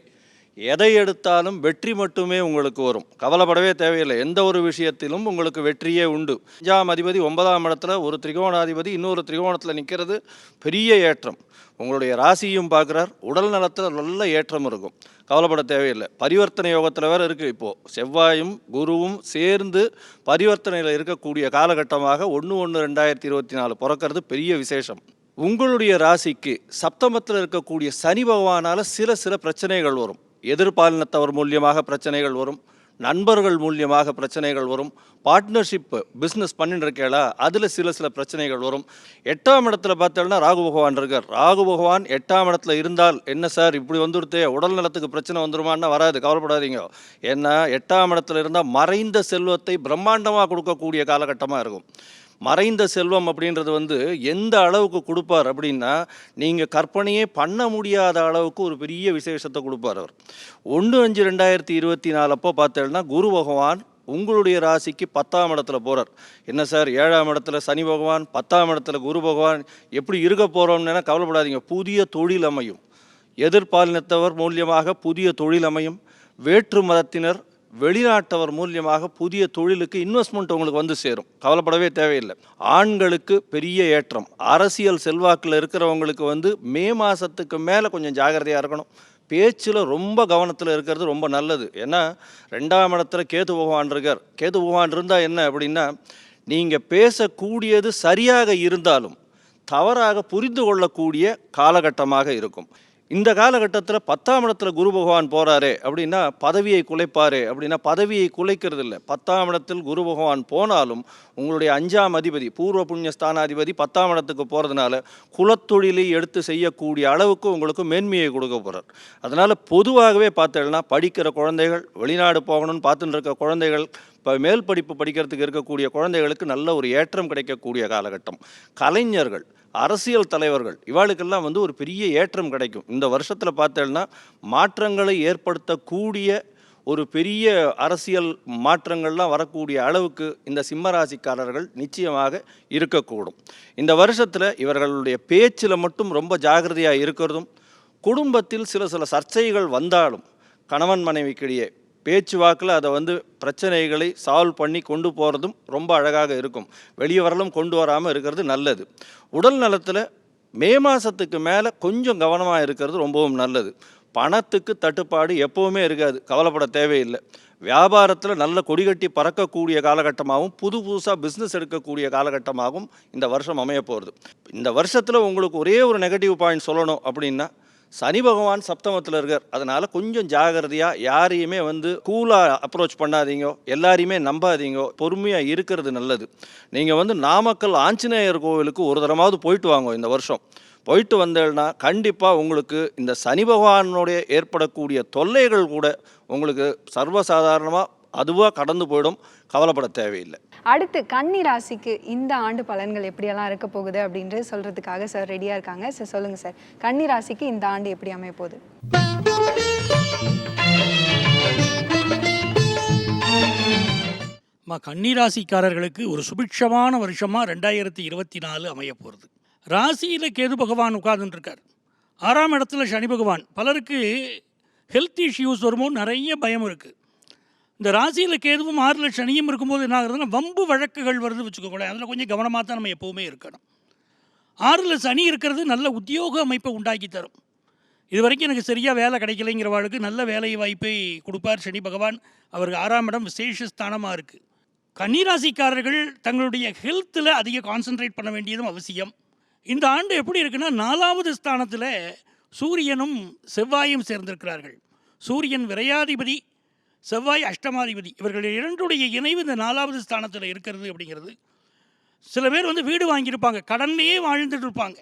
எதை எடுத்தாலும் வெற்றி மட்டுமே உங்களுக்கு வரும். கவலைப்படவே தேவையில்லை. எந்த ஒரு விஷயத்திலும் உங்களுக்கு வெற்றியே உண்டு. 5ஆம் அதிபதி 9ஆம் இடத்துல ஒரு திரிகோணாதிபதி இன்னொரு திரிகோணத்தில் நிற்கிறது, பெரிய ஏற்றம். உங்களுடைய ராசியும் பார்க்குறார். உடல் நலத்தில் நல்ல ஏற்றம் இருக்கும். கவலைப்பட தேவையில்லை. பரிவர்த்தனை யோகத்தில் வேறு இருக்குது. இப்போது செவ்வாயும் குருவும் சேர்ந்து பரிவர்த்தனையில் இருக்கக்கூடிய காலகட்டமாக 1/1/2024 பிறக்கிறது பெரிய விசேஷம். உங்களுடைய ராசிக்கு சப்தமத்தில் இருக்கக்கூடிய சனி பகவானால் சில பிரச்சனைகள் வரும். எதிர்பாலினத்தவர் மூலியமாக பிரச்சனைகள் வரும், நண்பர்கள் மூலியமாக பிரச்சனைகள் வரும், பார்ட்னர்ஷிப் பிஸ்னஸ் பண்ணிட்டு இருக்கேளா அதில் சில பிரச்சனைகள் வரும். 8ஆம் இடத்துல பார்த்தோம்னா ராகு பகவான் இருக்கார். ராகு பகவான் 8ஆம் இடத்துல இருந்தால் என்ன சார் இப்படி வந்துடுத்தே, உடல் நலத்துக்கு பிரச்சனை வந்துருமான்னா வராது, கவலைப்படாதீங்க. ஏன்னா 8ஆம் இடத்துல இருந்தால் மறைந்த செல்வத்தை பிரம்மாண்டமாக கொடுக்கக்கூடிய காலகட்டமாக இருக்கும். மறைந்த செல்வம் அப்படின்றது வந்து எந்த அளவுக்கு கொடுப்பார் அப்படின்னா, நீங்கள் கற்பனையே பண்ண முடியாத அளவுக்கு ஒரு பெரிய விசேஷத்தை கொடுப்பார் அவர். 1/5/2024 அப்போ பார்த்தேன்னா குரு பகவான் உங்களுடைய ராசிக்கு 10ஆம் இடத்துல போகிறார். என்ன சார் 7ஆம் இடத்துல சனி பகவான், 10ஆம் இடத்துல குரு பகவான், எப்படி இருக்க போகிறோம்னா கவலைப்படாதீங்க. புதிய தொழில் அமையும். எதிர்பாலினத்தவர் மூலியமாக புதிய தொழில் அமையும். வேற்று மதத்தினர் வெளிநாட்டவர் மூலியமாக புதிய தொழிலுக்கு இன்வெஸ்ட்மெண்ட் உங்களுக்கு வந்து சேரும். கவலைப்படவே தேவையில்லை. ஆண்களுக்கு பெரிய ஏற்றம். அரசியல் செல்வாக்கில் இருக்கிறவங்களுக்கு வந்து மே மாதத்துக்கு மேலே கொஞ்சம் ஜாகிரதையாக இருக்கணும். பேச்சில் ரொம்ப கவனத்தில் இருக்கிறது ரொம்ப நல்லது. ஏன்னா 2ஆம் இடத்துல கேது பகவான் இருக்கார். கேது பகவான் இருந்தால் என்ன அப்படின்னா, நீங்கள் பேசக்கூடியது சரியாக இருந்தாலும் தவறாக புரிந்து கொள்ளக்கூடிய காலகட்டமாக இருக்கும். இந்த காலகட்டத்தில் 10ஆம் இடத்துல குரு பகவான் போகிறாரே அப்படின்னா பதவியை குலைப்பாரே அப்படின்னா பதவியை குலைக்கிறது இல்லை. 10ஆம் இடத்தில் குரு பகவான் போனாலும் உங்களுடைய 5ஆம் அதிபதி பூர்வ புண்ணிய ஸ்தானாதிபதி 10ஆம் இடத்துக்கு போகிறதுனால குலத்தொழிலை எடுத்து செய்யக்கூடிய அளவுக்கு உங்களுக்கு மேன்மையை கொடுக்க போகிறார். அதனால் பொதுவாகவே பார்த்தேன்னா படிக்கிற குழந்தைகள், வெளிநாடு போகணும்னு பார்த்துட்டு இருக்க குழந்தைகள், இப்போ மேல் படிப்பு படிக்கிறதுக்கு இருக்கக்கூடிய குழந்தைகளுக்கு நல்ல ஒரு ஏற்றம் கிடைக்கக்கூடிய காலகட்டம். கலைஞர்கள், அரசியல் தலைவர்கள் இவாளுக்கெல்லாம் வந்து ஒரு பெரிய ஏற்றம் கிடைக்கும். இந்த வருஷத்தில் பார்த்தேன்னா மாற்றங்களை ஏற்படுத்தக்கூடிய ஒரு பெரிய அரசியல் மாற்றங்கள்லாம் வரக்கூடிய அளவுக்கு இந்த சிம்மராசிக்காரர்கள் நிச்சயமாக இருக்கக்கூடும். இந்த வருஷத்தில் இவர்களுடைய பேச்சில் மட்டும் ரொம்ப ஜாகிரதையாக இருக்கிறதும், குடும்பத்தில் சில சர்ச்சைகள் வந்தாலும் கணவன் மனைவிக்கிடையே பேச்சுவாக்கில் அதை வந்து பிரச்சனைகளை சால்வ் பண்ணி கொண்டு போகிறதும் ரொம்ப அழகாக இருக்கும். வெளியே வரலும் கொண்டு வராமல் இருக்கிறது நல்லது. உடல் நலத்தில் மே மாதத்துக்கு மேலே கொஞ்சம் கவனமாக இருக்கிறது ரொம்பவும் நல்லது. பணத்துக்கு தட்டுப்பாடு எப்போவுமே இருக்காது, கவலைப்பட தேவையில்லை. வியாபாரத்தில் நல்ல கொடிகட்டி பறக்கக்கூடிய காலகட்டமாகவும் புதுசாக பிஸ்னஸ் எடுக்கக்கூடிய காலகட்டமாகவும் இந்த வருஷம் அமைய போகிறது. இந்த வருஷத்தில் உங்களுக்கு ஒரே ஒரு நெகட்டிவ் பாயிண்ட் சொல்லணும் அப்படின்னா, சனி பகவான் சப்தமத்தில் இருக்கார். அதனால் கொஞ்சம் ஜாகிரதையாக யாரையுமே வந்து கூலாக அப்ரோச் பண்ணாதீங்க, எல்லாரையுமே நம்பாதீங்க, பொறுமையாக இருக்கிறது நல்லது. நீங்கள் வந்து நாமக்கல் ஆஞ்சநேயர் கோவிலுக்கு ஒரு தரமாவது போயிட்டு வாங்க. இந்த வருஷம் போயிட்டு வந்தேன்னா கண்டிப்பாக உங்களுக்கு இந்த சனி பகவானுடைய ஏற்படக்கூடிய தொல்லைகள் கூட உங்களுக்கு சர்வசாதாரணமாக அதுவாக கடந்து போயிடும். கவலைப்பட தேவையில்லை. அடுத்து கன்னி ராசிக்கு இந்த ஆண்டு பலன்கள் எப்படியெல்லாம் இருக்க போகுது அப்படின்றது சொல்றதுக்காக சார் ரெடியா இருக்காங்க. சார் சொல்லுங்க சார், கன்னி ராசிக்கு இந்த ஆண்டு எப்படி அமைய போகுது? கன்னிராசிக்காரர்களுக்கு ஒரு சுபிட்சமான வருஷமாக 2024 அமைய போகிறது. ராசியில் கேது பகவான் உட்கார்ந்துருக்கார். 6ஆம் இடத்துல சனி பகவான். பலருக்கு ஹெல்த் இஷ்யூஸ் வருமோ நிறைய பயம் இருக்குது. இந்த ராசியில் கேதுவும் 6ல் சனியும் இருக்கும்போது என்ன ஆகுறதுன்னா வம்பு வழக்குகள் வருது வச்சுக்கோங்களேன். அதில் கொஞ்சம் கவனமாக தான் நம்ம எப்போவுமே இருக்கணும். 6ல் சனி இருக்கிறது நல்ல உத்தியோக அமைப்பை உண்டாக்கி தரும். இது வரைக்கும் எனக்கு சரியாக வேலை கிடைக்கலைங்கிறவாளுக்கு நல்ல வேலை வாய்ப்பை கொடுப்பார் சனி பகவான். அவருக்கு 6ஆம் இடம் விசேஷ ஸ்தானமாக இருக்குது. கன்னிராசிக்காரர்கள் தங்களுடைய ஹெல்த்தில் அதிக கான்சென்ட்ரேட் பண்ண வேண்டியதும் அவசியம். இந்த ஆண்டு எப்படி இருக்குன்னா 4வது ஸ்தானத்தில் சூரியனும் செவ்வாயும் சேர்ந்திருக்கிறார்கள். சூரியன் விரையாதிபதி, செவ்வாய் அஷ்டமாதிபதி. இவர்கள் இரண்டுடைய இணைவு இந்த 4வது ஸ்தானத்தில் இருக்கிறது அப்படிங்கிறது. சில பேர் வந்து வீடு வாங்கியிருப்பாங்க, கடன்லேயே வாழ்ந்துட்டு இருப்பாங்க.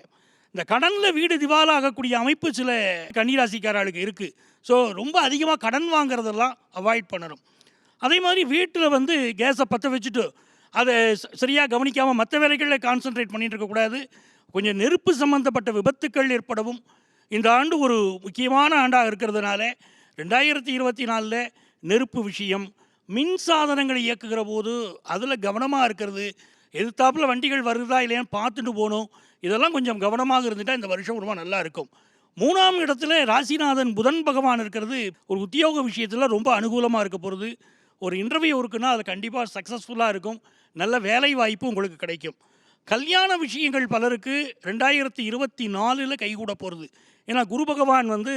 இந்த கடனில் வீடு திவாலாகக்கூடிய அமைப்பு சில கன்னிராசிக்காரர்களுக்கு இருக்குது. ஸோ ரொம்ப அதிகமாக கடன் வாங்குறதெல்லாம் அவாய்ட் பண்ணணும். அதே மாதிரி வீட்டில் வந்து கேஸை பற்ற வச்சுட்டு அதை சரியாக கவனிக்காமல் மற்ற வேலைகளில் கான்சன்ட்ரேட் பண்ணிட்டு இருக்கக்கூடாது. கொஞ்சம் நெருப்பு சம்பந்தப்பட்ட விபத்துக்கள் ஏற்படவும் இந்த ஆண்டு ஒரு முக்கியமான ஆண்டாக இருக்கிறதுனால 2024 நெருப்பு விஷயம், மின் சாதனங்களை இயக்குகிற போது அதில் கவனமாக இருக்கிறது, எதிர்த்தாப்பில் வண்டிகள் வருதா இல்லையான்னு பார்த்துட்டு போகணும். இதெல்லாம் கொஞ்சம் கவனமாக இருந்துட்டால் இந்த வருஷம் ரொம்ப நல்லா இருக்கும். 3ஆம் இடத்துல ராசிநாதன் புதன் பகவான் இருக்கிறது ஒரு உத்தியோக விஷயத்தில் ரொம்ப அனுகூலமாக இருக்க போகிறது. ஒரு இன்டர்வியூ இருக்குன்னா அது கண்டிப்பாக சக்ஸஸ்ஃபுல்லாக இருக்கும். நல்ல வேலை வாய்ப்பு உங்களுக்கு கிடைக்கும். கல்யாண விஷயங்கள் பலருக்கு 2024 கைகூட போகிறது. ஏன்னா குரு பகவான் வந்து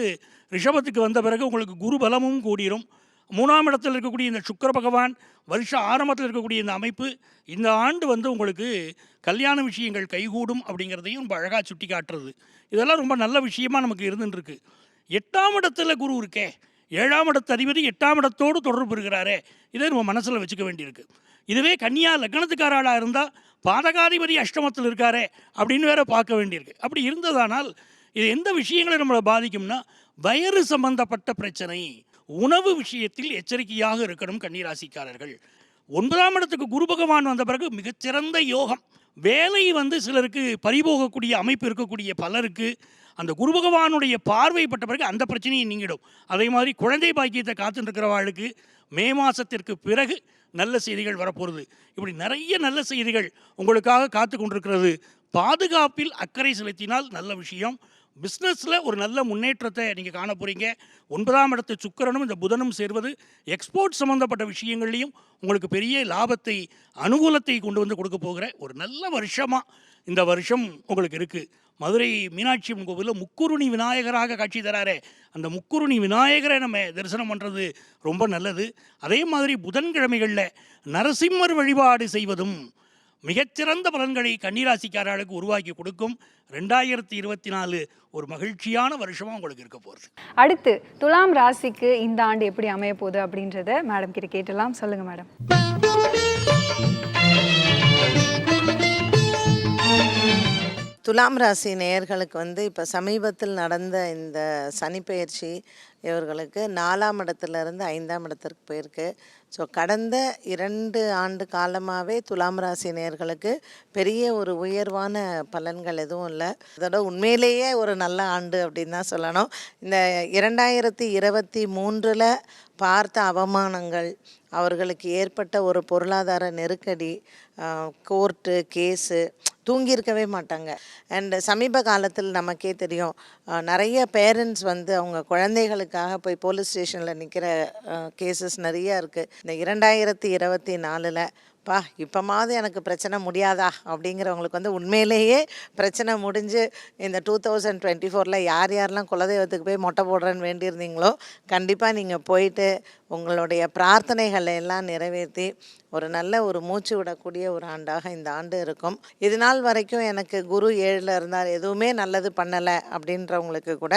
ரிஷபத்துக்கு வந்த பிறகு உங்களுக்கு குரு பலமும் கூடிரும். 3ஆம் இடத்தில் இருக்கக்கூடிய இந்த சுக்கிர பகவான் வருஷ ஆரம்பத்தில் இருக்கக்கூடிய இந்த அமைப்பு இந்த ஆண்டு வந்து உங்களுக்கு கல்யாண விஷயங்கள் கைகூடும் அப்படிங்கிறதையும் ரொம்ப அழகாக சுட்டி காட்டுறது. இதெல்லாம் ரொம்ப நல்ல விஷயமாக நமக்கு இருந்துருக்கு. 8ஆம் இடத்துல குரு இருக்கே, 7ஆம் இடத்து அதிபதி 8ஆம் இடத்தோடு தொடர்பு இருக்கிறாரே, இதை நம்ம மனசில் வச்சுக்க வேண்டியிருக்கு. இதுவே கன்னியா லக்னத்துக்காராளாக இருந்தால் பாதகாதிபதி அஷ்டமத்தில் இருக்காரே அப்படின்னு வேற பார்க்க வேண்டியிருக்கு. அப்படி இருந்ததானால் இது எந்த விஷயங்களை நம்மளை பாதிக்கும்னா வயிறு சம்பந்தப்பட்ட பிரச்சனை, உணவு விஷயத்தில் எச்சரிக்கையாக இருக்கணும் கன்னிராசிக்காரர்கள். 9ஆம் இடத்துக்கு குரு பகவான் வந்த பிறகு மிகச்சிறந்த யோகம். வேலை வந்து சிலருக்கு பறிபோகக்கூடிய அமைப்பு இருக்கக்கூடிய பலருக்கு அந்த குரு பகவானுடைய பார்வைப்பட்ட பிறகு அந்த பிரச்சனையை நீங்கிடும். அதே மாதிரி குழந்தை பாக்கியத்தை காத்துட்டு இருக்கிறவாளுக்கு மே மாதத்திற்கு பிறகு நல்ல செய்திகள் வரப்போகிறது. இப்படி நிறைய நல்ல செய்திகள் உங்களுக்காக காத்து கொண்டிருக்கிறது. பாதுகாப்பில் அக்கறை செலுத்தினால் நல்ல விஷயம். பிஸ்னஸில் ஒரு நல்ல முன்னேற்றத்தை நீங்கள் காண போகிறீங்க. 9ஆம் இடத்து சுக்கிரனும் இந்த புதனும் சேர்வது எக்ஸ்போர்ட் சம்மந்தப்பட்ட விஷயங்கள்லையும் உங்களுக்கு பெரிய லாபத்தை, அனுகூலத்தை கொண்டு வந்து கொடுக்க போகிற ஒரு நல்ல வருஷமாக இந்த வருஷம் உங்களுக்கு இருக்குது. மதுரை மீனாட்சி அம்மன் கோவிலில் முக்குருணி விநாயகராக காட்சி தராரே, அந்த முக்குருணி விநாயகரை நம்ம தரிசனம் பண்ணுறது ரொம்ப நல்லது. அதே மாதிரி புதன்கிழமைகளில் நரசிம்மர் வழிபாடு செய்வதும் மிகச்சிறந்த பலன்களை கன்னிராசிக்காரர்களுக்கு உருவாக்கி கொடுக்கும். 2024 ஒரு மகிழ்ச்சியான வருஷமாக உங்களுக்கு இருக்க போகிறது. அடுத்து துலாம் ராசிக்கு இந்த ஆண்டு எப்படி அமைய போகுது அப்படின்றத மேடம் கிட்ட கேட்டலாம். சொல்லுங்க மேடம். துலாம் ராசி நேயர்களுக்கு வந்து இப்போ சமீபத்தில் நடந்த இந்த சனிப்பெயர்ச்சி இவர்களுக்கு 4ஆம் இடத்துலேருந்து 5ஆம் இடத்திற்கு போயிருக்கு. ஸோ கடந்த 2 ஆண்டு காலமாகவே துலாம் ராசி நேயர்களுக்கு பெரிய ஒரு உயர்வான பலன்கள் எதுவும் இல்லை. அதோட உண்மையிலேயே ஒரு நல்ல ஆண்டு அப்படின்னு தான் சொல்லணும். இந்த 2023 பார்த்த அவமானங்கள், அவர்களுக்கு ஏற்பட்ட ஒரு பொருளாதார நெருக்கடி, கோர்ட்டு கேஸு, தூங்கியிருக்கவே மாட்டாங்க. அண்ட் சமீப காலத்தில் நமக்கே தெரியும், நிறைய பேரண்ட்ஸ் வந்து அவங்க குழந்தைகளுக்காக போய் போலீஸ் ஸ்டேஷனில் நிற்கிற கேசஸ் நிறையா இருக்குது. இந்த 2024 இப்போமாவது எனக்கு பிரச்சனை முடியாதா அப்படிங்கிறவங்களுக்கு வந்து உண்மையிலேயே பிரச்சனை முடிஞ்சு இந்த 2024 யார் யாரெல்லாம் குலதெய்வத்துக்கு போய் மொட்டை போடுறேன்னு வேண்டியிருந்தீங்களோ கண்டிப்பாக நீங்கள் போயிட்டு உங்களுடைய பிரார்த்தனைகளை எல்லாம் நிறைவேற்றி ஒரு நல்ல ஒரு மூச்சு விடக்கூடிய ஒரு ஆண்டாக இந்த ஆண்டு இருக்கும். இது நாள் வரைக்கும் எனக்கு குரு 7ல் இருந்தார், எதுவுமே நல்லது பண்ணலை அப்படின்றவங்களுக்கு கூட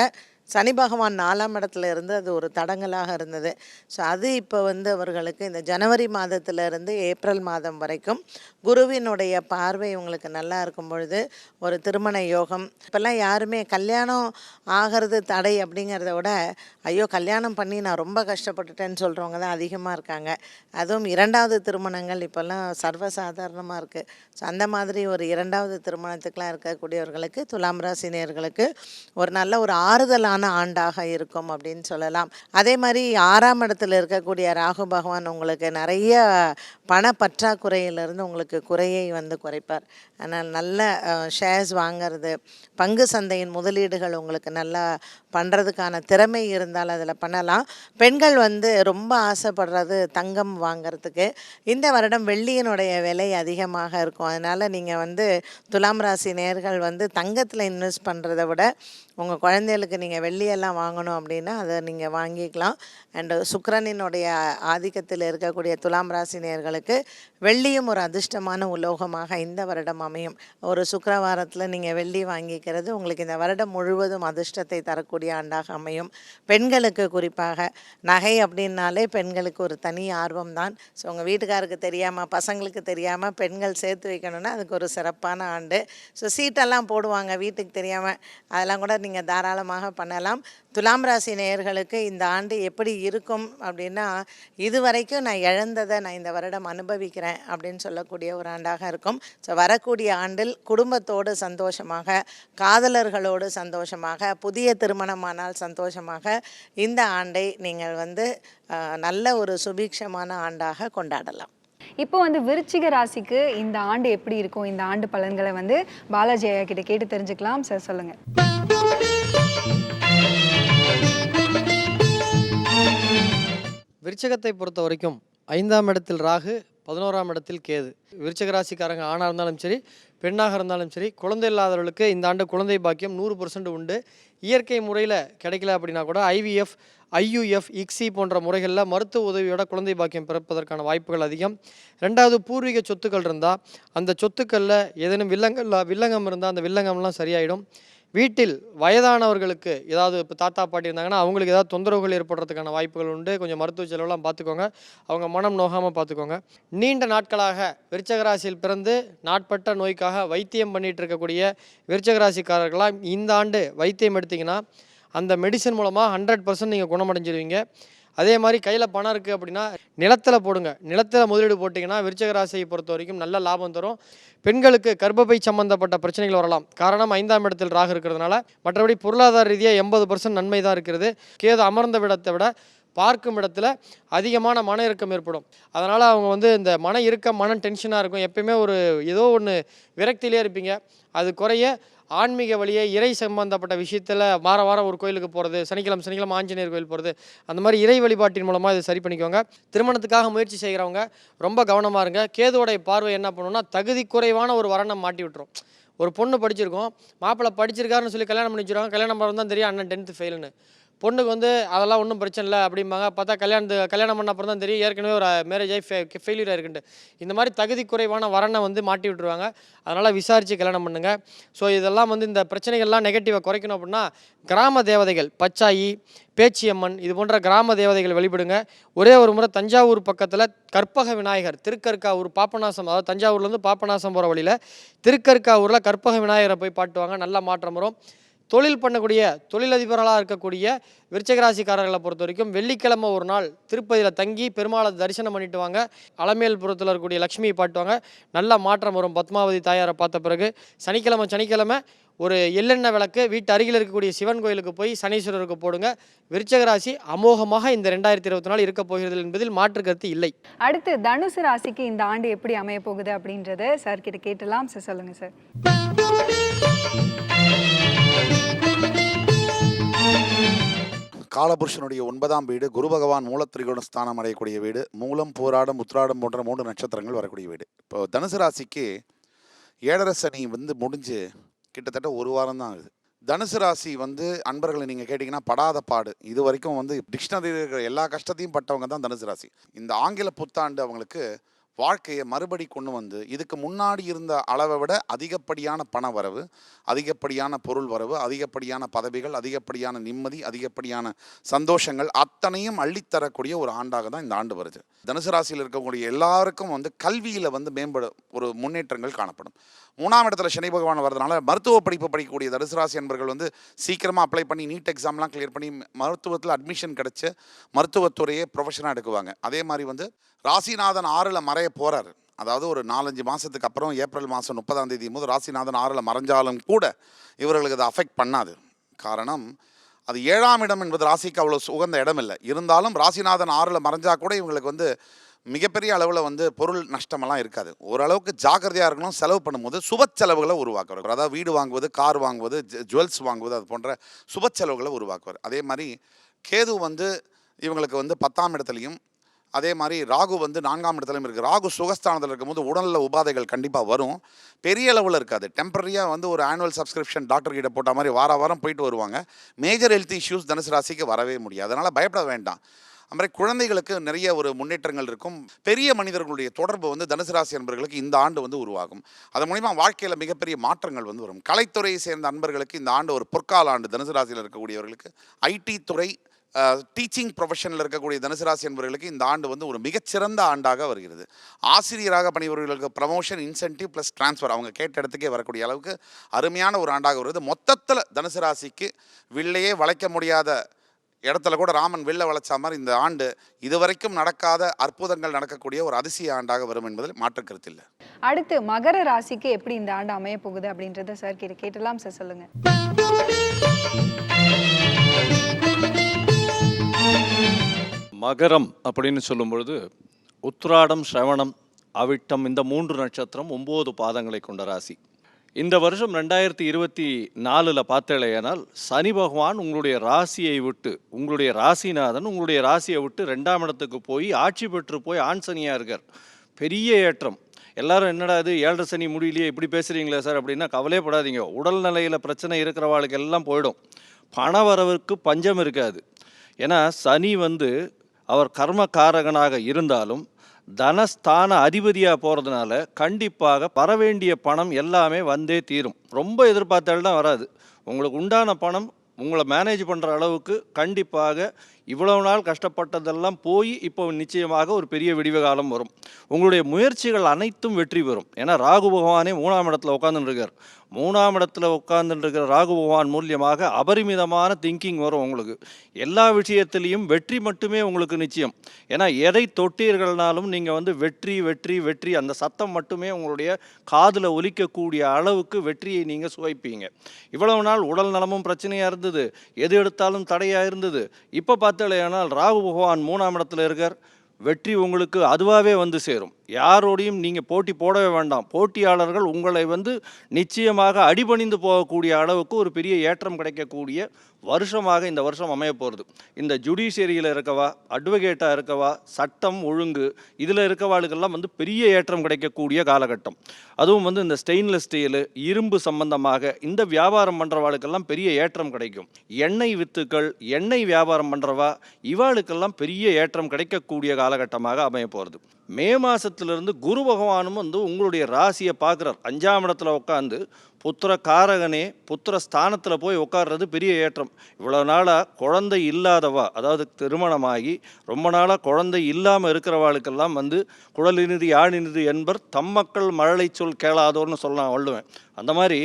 சனி பகவான் 4ஆம் இடத்துல இருந்து அது ஒரு தடங்கலாக இருந்தது. ஸோ அது இப்போ வந்து அவர்களுக்கு இந்த ஜனவரி மாதத்திலிருந்து ஏப்ரல் மாதம் வரைக்கும் குருவினுடைய பார்வை உங்களுக்கு நல்லா இருக்கும் பொழுது ஒரு திருமண யோகம். இப்போல்லாம் யாருமே கல்யாணம் ஆகிறது தடை அப்படிங்கிறத விட ஐயோ கல்யாணம் பண்ணி நான் ரொம்ப கஷ்டப்பட்டுட்டேன்னு சொல்கிறவங்க தான் அதிகமாக இருக்காங்க. அதுவும் 2வது திருமணங்கள் இப்போல்லாம் சர்வசாதாரணமாக இருக்குது. ஸோ அந்த மாதிரி ஒரு 2வது திருமணத்துக்கெலாம் இருக்கக்கூடியவர்களுக்கு துலாம் ராசினியர்களுக்கு ஒரு நல்ல ஒரு ஆறுதலான அதிர்ஷ்டமான ஆண்டாக இருக்கும் அப்படின்னு சொல்லலாம். அதே மாதிரி 6ஆம் இடத்துல இருக்கக்கூடிய ராகு பகவான் உங்களுக்கு நிறைய பண பற்றாக்குறையிலிருந்து உங்களுக்கு குறையை வந்து குறைப்பார். ஆனால் நல்ல ஷேர்ஸ் வாங்கிறது, பங்கு சந்தையின் முதலீடுகள் உங்களுக்கு நல்லா பண்ணுறதுக்கான திறமை இருந்தால் அதில் பண்ணலாம். பெண்கள் வந்து ரொம்ப ஆசைப்படுறது தங்கம் வாங்கிறதுக்கு. இந்த வருடம் வெள்ளியினுடைய விலை அதிகமாக இருக்கும். அதனால் நீங்கள் வந்து துலாம் ராசி நேயர்கள் வந்து தங்கத்தில் இன்வெஸ்ட் பண்ணுறதை விட உங்கள் குழந்தைகளுக்கு நீங்கள் வெள்ளியெல்லாம் வாங்கணும் அப்படின்னா அதை நீங்கள் வாங்கிக்கலாம். அண்டு சுக்கிரனினுடைய ஆதிக்கத்தில் இருக்கக்கூடிய துலாம் ராசி நேயர்களுக்கு வெள்ளியும் ஒரு அதிர்ஷ்டமான உலோகமாக இந்த வருடம் அமையும். ஒரு சுக்கிரவாரத்தில் நீங்கள் வெள்ளி வாங்கிக்கிறது உங்களுக்கு இந்த வருடம் முழுவதும் அதிர்ஷ்டத்தை தரக்கூடிய ஆண்டாக அமையும். பெண்களுக்கு குறிப்பாக நகை அப்படின்னாலே பெண்களுக்கு ஒரு தனி ஆர்வம் தான். ஸோ உங்கள் வீட்டுக்காருக்கு தெரியாமல், பசங்களுக்கு தெரியாமல் பெண்கள் சேர்த்து வைக்கணும்னா அதுக்கு ஒரு சிறப்பான ஆண்டு. ஸோ சீட்டெல்லாம் போடுவாங்க வீட்டுக்கு தெரியாமல், அதெல்லாம் கூட நீங்கள் தாராளமாக பண்ணலாம். துலாம் ராசி நேயர்களுக்கு இந்த ஆண்டு எப்படி இருக்கும் அப்படின்னா, இதுவரைக்கும் நான் இழந்ததை நான் இந்த வருடம் அனுபவிக்கிறேன் அப்படின்னு சொல்லக்கூடிய ஒரு ஆண்டாக இருக்கும். ஸோ வரக்கூடிய ஆண்டில் குடும்பத்தோடு சந்தோஷமாக, காதலர்களோடு சந்தோஷமாக, புதிய திருமணமானால் சந்தோஷமாக இந்த ஆண்டை நீங்கள் வந்து நல்ல ஒரு சுபீட்சமான ஆண்டாக கொண்டாடலாம். இப்போ வந்து விருச்சிக ராசிக்கு இந்த ஆண்டு எப்படி இருக்கும், இந்த ஆண்டு பலன்களை வந்து பாலாஜி ஐயா கிட்ட கேட்டு தெரிஞ்சுக்கலாம். சார் சொல்லுங்க. விருச்சகத்தை பொறுத்த வரைக்கும் 5ஆம் இடத்தில் ராகு, 11ஆம் இடத்தில் கேது. விருச்சக ராசிக்காரங்க ஆணாக இருந்தாலும் சரி, பெண்ணாக இருந்தாலும் சரி, குழந்தை இல்லாதவர்களுக்கு இந்த ஆண்டு குழந்தை பாக்கியம் 100% உண்டு. இயற்கை முறையில் கிடைக்கல அப்படின்னா கூட IVF, IUF, ICSI போன்ற முறைகளில் மருத்துவ உதவியோட குழந்தை பாக்கியம் பிறப்பதற்கான வாய்ப்புகள் அதிகம். 2வது, பூர்வீக சொத்துக்கள் இருந்தால் அந்த சொத்துக்களில் ஏதேனும் வில்லங்கம் இருந்தால் அந்த வில்லங்கம்லாம் சரியாயிடும். வீட்டில் வயதானவர்களுக்கு ஏதாவது இப்போ தாத்தா பாட்டி இருந்தாங்கன்னா அவங்களுக்கு ஏதாவது தொந்தரவுகள் ஏற்படுறதுக்கான வாய்ப்புகள் உண்டு. கொஞ்சம் மருத்துவ செலவெல்லாம் பார்த்துக்கோங்க, அவங்க மனம் நோகாமல் பார்த்துக்கோங்க. நீண்ட நாட்களாக விருச்சக ராசியில் பிறந்து நாட்பட்ட நோய்க்காக வைத்தியம் பண்ணிகிட்டு இருக்கக்கூடிய விருச்சக ராசிக்காரர்களாக இந்த ஆண்டு வைத்தியம் எடுத்திங்கன்னா அந்த மெடிசன் மூலமாக 100% நீங்கள் குணமடைஞ்சிருவீங்க. அதே மாதிரி கையில் பணம் இருக்குது அப்படின்னா நிலத்தில் போடுங்க. நிலத்தில் முதலீடு போட்டிங்கன்னா விருச்சக ராசியை பொறுத்த வரைக்கும் நல்ல லாபம் தரும். பெண்களுக்கு கர்ப்பப்பை சம்பந்தப்பட்ட பிரச்சனைகள் வரலாம். காரணம் 5ஆம் இடத்தில் ராகு இருக்கிறதுனால. மற்றபடி பொருளாதார ரீதியாக 80% நன்மை தான் இருக்கிறது. கேது அமர்ந்த விடத்தை விட பார்க்கும் இடத்துல அதிகமான மன இறுக்கம் ஏற்படும். அதனால் அவங்க வந்து இந்த மன இறுக்கம், மன டென்ஷனாக இருக்கும். எப்பயுமே ஒரு ஏதோ ஒன்று விரக்தியிலே இருப்பீங்க. அது குறைய ஆன்மீக வழியை இறை சம்பந்தப்பட்ட விஷயத்தில் வாரம் ஒரு கோயிலுக்கு போகிறது, சனிக்கிழமை ஆஞ்சநேயர் கோயில் போகிறது, அந்த மாதிரி இறை வழிபாட்டின் மூலமாக இதை சரி பண்ணிக்கோங்க. திருமணத்துக்காக முயற்சி செய்கிறவங்க ரொம்ப கவனமாக இருங்க. கேதுவோடைய பார்வை என்ன பண்ணுன்னா தகுதி குறைவான ஒரு வரனை மாட்டி விட்டுரும். ஒரு பொண்ணு படிச்சிருக்கோம், மாப்பிள்ளை படிச்சிருக்காருன்னு சொல்லி கல்யாணம் பண்ணி வச்சுருவாங்க. கல்யாணம் பண்ணுறது தான் தெரியும் அண்ணன் 10th ஃபெயிலுன்னு. பொண்ணுக்கு வந்து அதெல்லாம் ஒன்றும் பிரச்சனை இல்லை அப்படிம்பாங்க. பார்த்தா கல்யாணம் பண்ண அப்புறம் தான் தெரியும் ஏற்கனவே ஒரு மேரேஜ் ஆகி ஃபெயிலியர் ஆகிருக்குன்ட்டு. இந்த மாதிரி தகுதி குறைவான வரனை வந்து மாட்டி விட்டுருவாங்க. அதனால் விசாரித்து கல்யாணம் பண்ணுங்கள். ஸோ இதெல்லாம் வந்து இந்த பிரச்சனைகள்லாம் நெகட்டிவாக குறைக்கணும் அப்படின்னா கிராம தேவதைகள், பச்சாயி, பேச்சியம்மன், இது போன்ற கிராம தேவதைகள் வழிபடுங்க. ஒரே ஒரு முறை தஞ்சாவூர் பக்கத்தில் கற்பக விநாயகர், திருக்கற்காவூர், பாப்பநாசம், அதாவது தஞ்சாவூர்லேருந்து பாப்பநாசம் போகிற வழியில் திருக்கற்காவூரில் கற்பக விநாயகரை போய் பாட்டுவாங்க. நல்ல மாற்றம் வரும். தொழில் பண்ணக்கூடிய தொழிலதிபர்களாக இருக்கக்கூடிய விருச்சிக ராசிக்காரர்களை பொறுத்த வரைக்கும் வெள்ளிக்கிழமை ஒரு நாள் திருப்பதியில் தங்கி பெருமாளை தரிசனம் பண்ணிட்டு வாங்க. அலமேல்புரத்தில் இருக்கக்கூடிய லக்ஷ்மியை பாட்டுவாங்க. நல்ல மாற்றம் வரும். பத்மாவதி தாயாரை பார்த்த பிறகு சனிக்கிழமை ஒரு எள்ளெண்ணெய் விளக்கு வீட்டு அருகில் இருக்கக்கூடிய சிவன் கோயிலுக்கு போய் சனீஸ்வரருக்கு போடுங்க. விருச்சிக ராசி அமோகமாக இந்த 2024 இருக்க போகிறது என்பதில் மாற்று கருத்து இல்லை. அடுத்து தனுசு ராசிக்கு இந்த ஆண்டு எப்படி அமைய போகுது அப்படின்றத சார் கிட்ட கேட்டலாம். சார் சொல்லுங்க சார். காலபுருஷனுடைய 9ஆம் வீடு, குரு பகவான் மூலத்திரிகோண ஸ்தானம் அடையக்கூடிய வீடு, மூலம், போராடம், உத்திராடம் போன்ற 3 நட்சத்திரங்கள் வரக்கூடிய வீடு. இப்போ தனுசு ராசிக்கு 7.5 சனி வந்து முடிஞ்சு கிட்டத்தட்ட ஒரு வாரம் தான் ஆகுது. தனுசு ராசி வந்து அன்பர்களை நீங்கள் கேட்டிங்கன்னா படாத பாடு. இது வரைக்கும் வந்து டிக்ஷனரியில் இருக்கிற எல்லா கஷ்டத்தையும் பட்டவங்க தான் தனுசு ராசி. இந்த ஆங்கில புத்தாண்டு அவங்களுக்கு வாழ்க்கையை மறுபடி கொண்டு வந்து இதுக்கு முன்னாடி இருந்த அளவை விட அதிகப்படியான பண வரவு, அதிகப்படியான பொருள் வரவு, அதிகப்படியான பதவிகள், அதிகப்படியான நிம்மதி, அதிகப்படியான சந்தோஷங்கள் அத்தனையும் அள்ளித்தரக்கூடிய ஒரு ஆண்டாக தான் இந்த ஆண்டு வருது. தனுசு ராசியில் இருக்கக்கூடிய எல்லாருக்கும் வந்து கல்வியில் வந்து ஒரு முன்னேற்றங்கள் காணப்படும். 3ஆம் இடத்துல சனி பகவான் வரதுனால மருத்துவ படிப்பு படிக்கக்கூடிய தனுசு ராசி என்பர்கள் வந்து சீக்கிரமாக அப்ளை பண்ணி நீட் எக்ஸாம்லாம் கிளியர் பண்ணி மருத்துவத்தில் அட்மிஷன் கிடச்சி மருத்துவத்துறையே ப்ரொஃபஷனாக எடுக்குவாங்க. அதே மாதிரி வந்து ராசிநாதன் 6ல் மறைய போகிறாரு. அதாவது ஒரு 4-5 மாதத்துக்கு அப்புறம் ஏப்ரல் மாதம் 30ஆம் தேதி போது ராசிநாதன் 6ல் மறைஞ்சாலும் கூட இவர்களுக்கு அதை அஃபெக்ட் பண்ணாது. காரணம் அது 7ஆம் இடம் என்பது ராசிக்கு அவ்வளோ உகந்த இடம் இல்லை. இருந்தாலும் ராசிநாதன் 6ல் மறைஞ்சா கூட இவங்களுக்கு வந்து மிகப்பெரிய அளவில் வந்து பொருள் நஷ்டமெல்லாம் இருக்காது. ஓரளவுக்கு ஜாக்கிரதையாக இருக்கணும். செலவு பண்ணும்போது சுப செலவுகளை உருவாக்குவார். அதாவது வீடு வாங்குவது, கார் வாங்குவது, ஜுவல்ஸ் வாங்குவது, அது போன்ற சுப செலவுகளை உருவாக்குவார். அதே மாதிரி கேது வந்து இவங்களுக்கு வந்து 10ஆம் இடத்துலையும், அதே மாதிரி ராகு வந்து 4ஆம் இடத்துலையும் இருக்குது. ராகு சுகஸ்தானத்தில் இருக்கும்போது உடலில் உபாதைகள் கண்டிப்பாக வரும். பெரிய அளவில் இருக்காது. டெம்பரரியாக வந்து ஒரு ஆனுவல் சப்ஸ்கிரிப்ஷன் டாக்டர் கிட்ட போட்ட மாதிரி வாரம் போயிட்டு வருவாங்க. மேஜர் ஹெல்த் இஷ்யூஸ் தனுசு ராசிக்கு வரவே முடியாது. அதனால் பயப்பட வேண்டாம். அது மாதிரி குழந்தைகளுக்கு நிறைய ஒரு முன்னேற்றங்கள் இருக்கும். பெரிய மனிதர்களுடைய தொடர்பு வந்து தனுசு ராசி அன்பர்களுக்கு இந்த ஆண்டு வந்து உருவாகும். அதன் மூலிமா வாழ்க்கையில் மிகப்பெரிய மாற்றங்கள் வந்து வரும். கலைத்துறையை சேர்ந்த அன்பர்களுக்கு இந்த ஆண்டு ஒரு பொற்கால ஆண்டு. தனுசு ராசியில் இருக்கக்கூடியவர்களுக்கு ஐடி துறை, டீச்சிங் ப்ரொஃபஷனில் இருக்கக்கூடிய தனுசு ராசி என்பவர்களுக்கு இந்த ஆண்டு வந்து ஒரு மிகச்சிறந்த ஆண்டாக வருகிறது. ஆசிரியராக பணிபுரிவர்களுக்கு ப்ரமோஷன், இன்சென்டிவ் ப்ளஸ் ட்ரான்ஸ்ஃபர் அவங்க கேட்ட இடத்துக்கே வரக்கூடிய அளவுக்கு அருமையான ஒரு ஆண்டாக வருகிறது. மொத்தத்தில் தனுசு ராசிக்கு வில்லையே வளைக்க முடியாத இடத்துல கூட ராமன் வில்ல வளைச்சா மாதிரி இந்த ஆண்டு இதுவரைக்கும் நடக்காத அற்புதங்கள் நடக்கக்கூடிய ஒரு அதிசய ஆண்டாக வரும் என்பதில் மாற்று கருத்தில்லை. அடுத்து மகர ராசிக்கு எப்படி இந்த ஆண்டு அமைய போகுது அப்படின்றத சார் கேட்டலாம் சார், சொல்லுங்க. மகரம் அப்படின்னு சொல்லும் பொழுது உத்திராடம், ஸ்ரவணம், அவிட்டம் இந்த 3 நட்சத்திரம் 9 பாதங்களை கொண்ட ராசி. இந்த வருஷம் 2024 பார்த்தேனால் சனி பகவான் உங்களுடைய ராசியை விட்டு, உங்களுடைய ராசிநாதன் உங்களுடைய ராசியை விட்டு 2ஆம் இடத்துக்கு போய் ஆட்சி பெற்று போய் ஆண் சனியாக இருக்கார். பெரிய ஏற்றம். எல்லாரும் என்னடா இது 7.5 சனி முடியலையே இப்படி பேசுகிறீங்களா சார் அப்படின்னா கவலைப்படாதீங்க. உடல்நிலையில் பிரச்சனை இருக்கிறவாளுக்கு எல்லாம் போயிடும். பண வரவுக்கு பஞ்சம் இருக்காது. ஏன்னா சனி வந்து அவர் கர்மகாரகனாக இருந்தாலும் தனஸ்தான அதிபதியாக போகிறதுனால கண்டிப்பாக வரவேண்டிய பணம் எல்லாமே வந்தே தீரும். ரொம்ப எதிர்பார்த்தால்தான் வராது. உங்களுக்கு உண்டான பணம் உங்களை மேனேஜ் பண்ணுற அளவுக்கு கண்டிப்பாக இவ்வளவு நாள் கஷ்டப்பட்டதெல்லாம் போய் இப்போ நிச்சயமாக ஒரு பெரிய விடிவு காலம் வரும். உங்களுடைய முயற்சிகள் அனைத்தும் வெற்றி பெறும். ஏன்னா ராகு பகவானே 3ஆம் இடத்துல உட்காந்துருக்கார். 3ஆம் இடத்துல உட்கார்ந்துருக்கிற ராகு பகவான் மூலியமாக அபரிமிதமான திங்கிங் வரும். உங்களுக்கு எல்லா விஷயத்திலையும் வெற்றி மட்டுமே உங்களுக்கு நிச்சயம். ஏன்னா எதை தொட்டீர்கள்னாலும் நீங்கள் வந்து வெற்றி வெற்றி வெற்றி அந்த சத்தம் மட்டுமே உங்களுடைய காதில் ஒலிக்கக்கூடிய அளவுக்கு வெற்றியை நீங்கள் சுவைப்பீங்க. இவ்வளவு நாள் உடல் நலமும் பிரச்சனையாக இருந்தது, எது எடுத்தாலும் தடையாக இருந்தது. இப்போ பார்த்தாலேயானால் ராகு பகவான் 3ஆம் இடத்துல இருக்கார். வெற்றி உங்களுக்கு அதுவாகவே வந்து சேரும். யாரோடையும் நீங்கள் போட்டி போடவே வேண்டாம். போட்டியாளர்கள் உங்களை வந்து நிச்சயமாக அடிபணிந்து போகக்கூடிய அளவுக்கு ஒரு பெரிய ஏற்றம் கிடைக்கக்கூடிய வருஷமாக இந்த வருஷம் அமைய போகிறது. இந்த ஜுடிஷியரியில் இருக்கவா, அட்வொகேட்டாக இருக்கவா, சட்டம் ஒழுங்கு இதில் இருக்கவாளுக்கெல்லாம் வந்து பெரிய ஏற்றம் கிடைக்கக்கூடிய காலகட்டம். அதுவும் வந்து இந்த ஸ்டெயின்லெஸ் ஸ்டீலு, இரும்பு சம்பந்தமாக இந்த வியாபாரம் பண்ணுறவாளுக்கெல்லாம் பெரிய ஏற்றம் கிடைக்கும். எண்ணெய் வித்துக்கள், எண்ணெய் வியாபாரம் பண்ணுறவா இவாளுக்கெல்லாம் பெரிய ஏற்றம் கிடைக்கக்கூடிய காலகட்டமாக அமைய போகிறது. மே மாதத்திலிருந்து குரு பகவானும் வந்து உங்களுடைய ராசியை பார்க்குறார். 5ஆம் இடத்துல உட்காந்து புத்திர காரகனே புத்திர ஸ்தானத்தில் போய் உட்கார்றது பெரிய ஏற்றம். இவ்வளோ நாளாக குழந்தை இல்லாதவா, அதாவது திருமணமாகி ரொம்ப நாளாக குழந்தை இல்லாமல் இருக்கிறவாளுக்கெல்லாம் வந்து குழலினிது யாழினிது என்பர் தம் மக்கள் மழலை சொல் கேளாதோர்னு சொல்லலாம் வள்ளுவேன். அந்த மாதிரி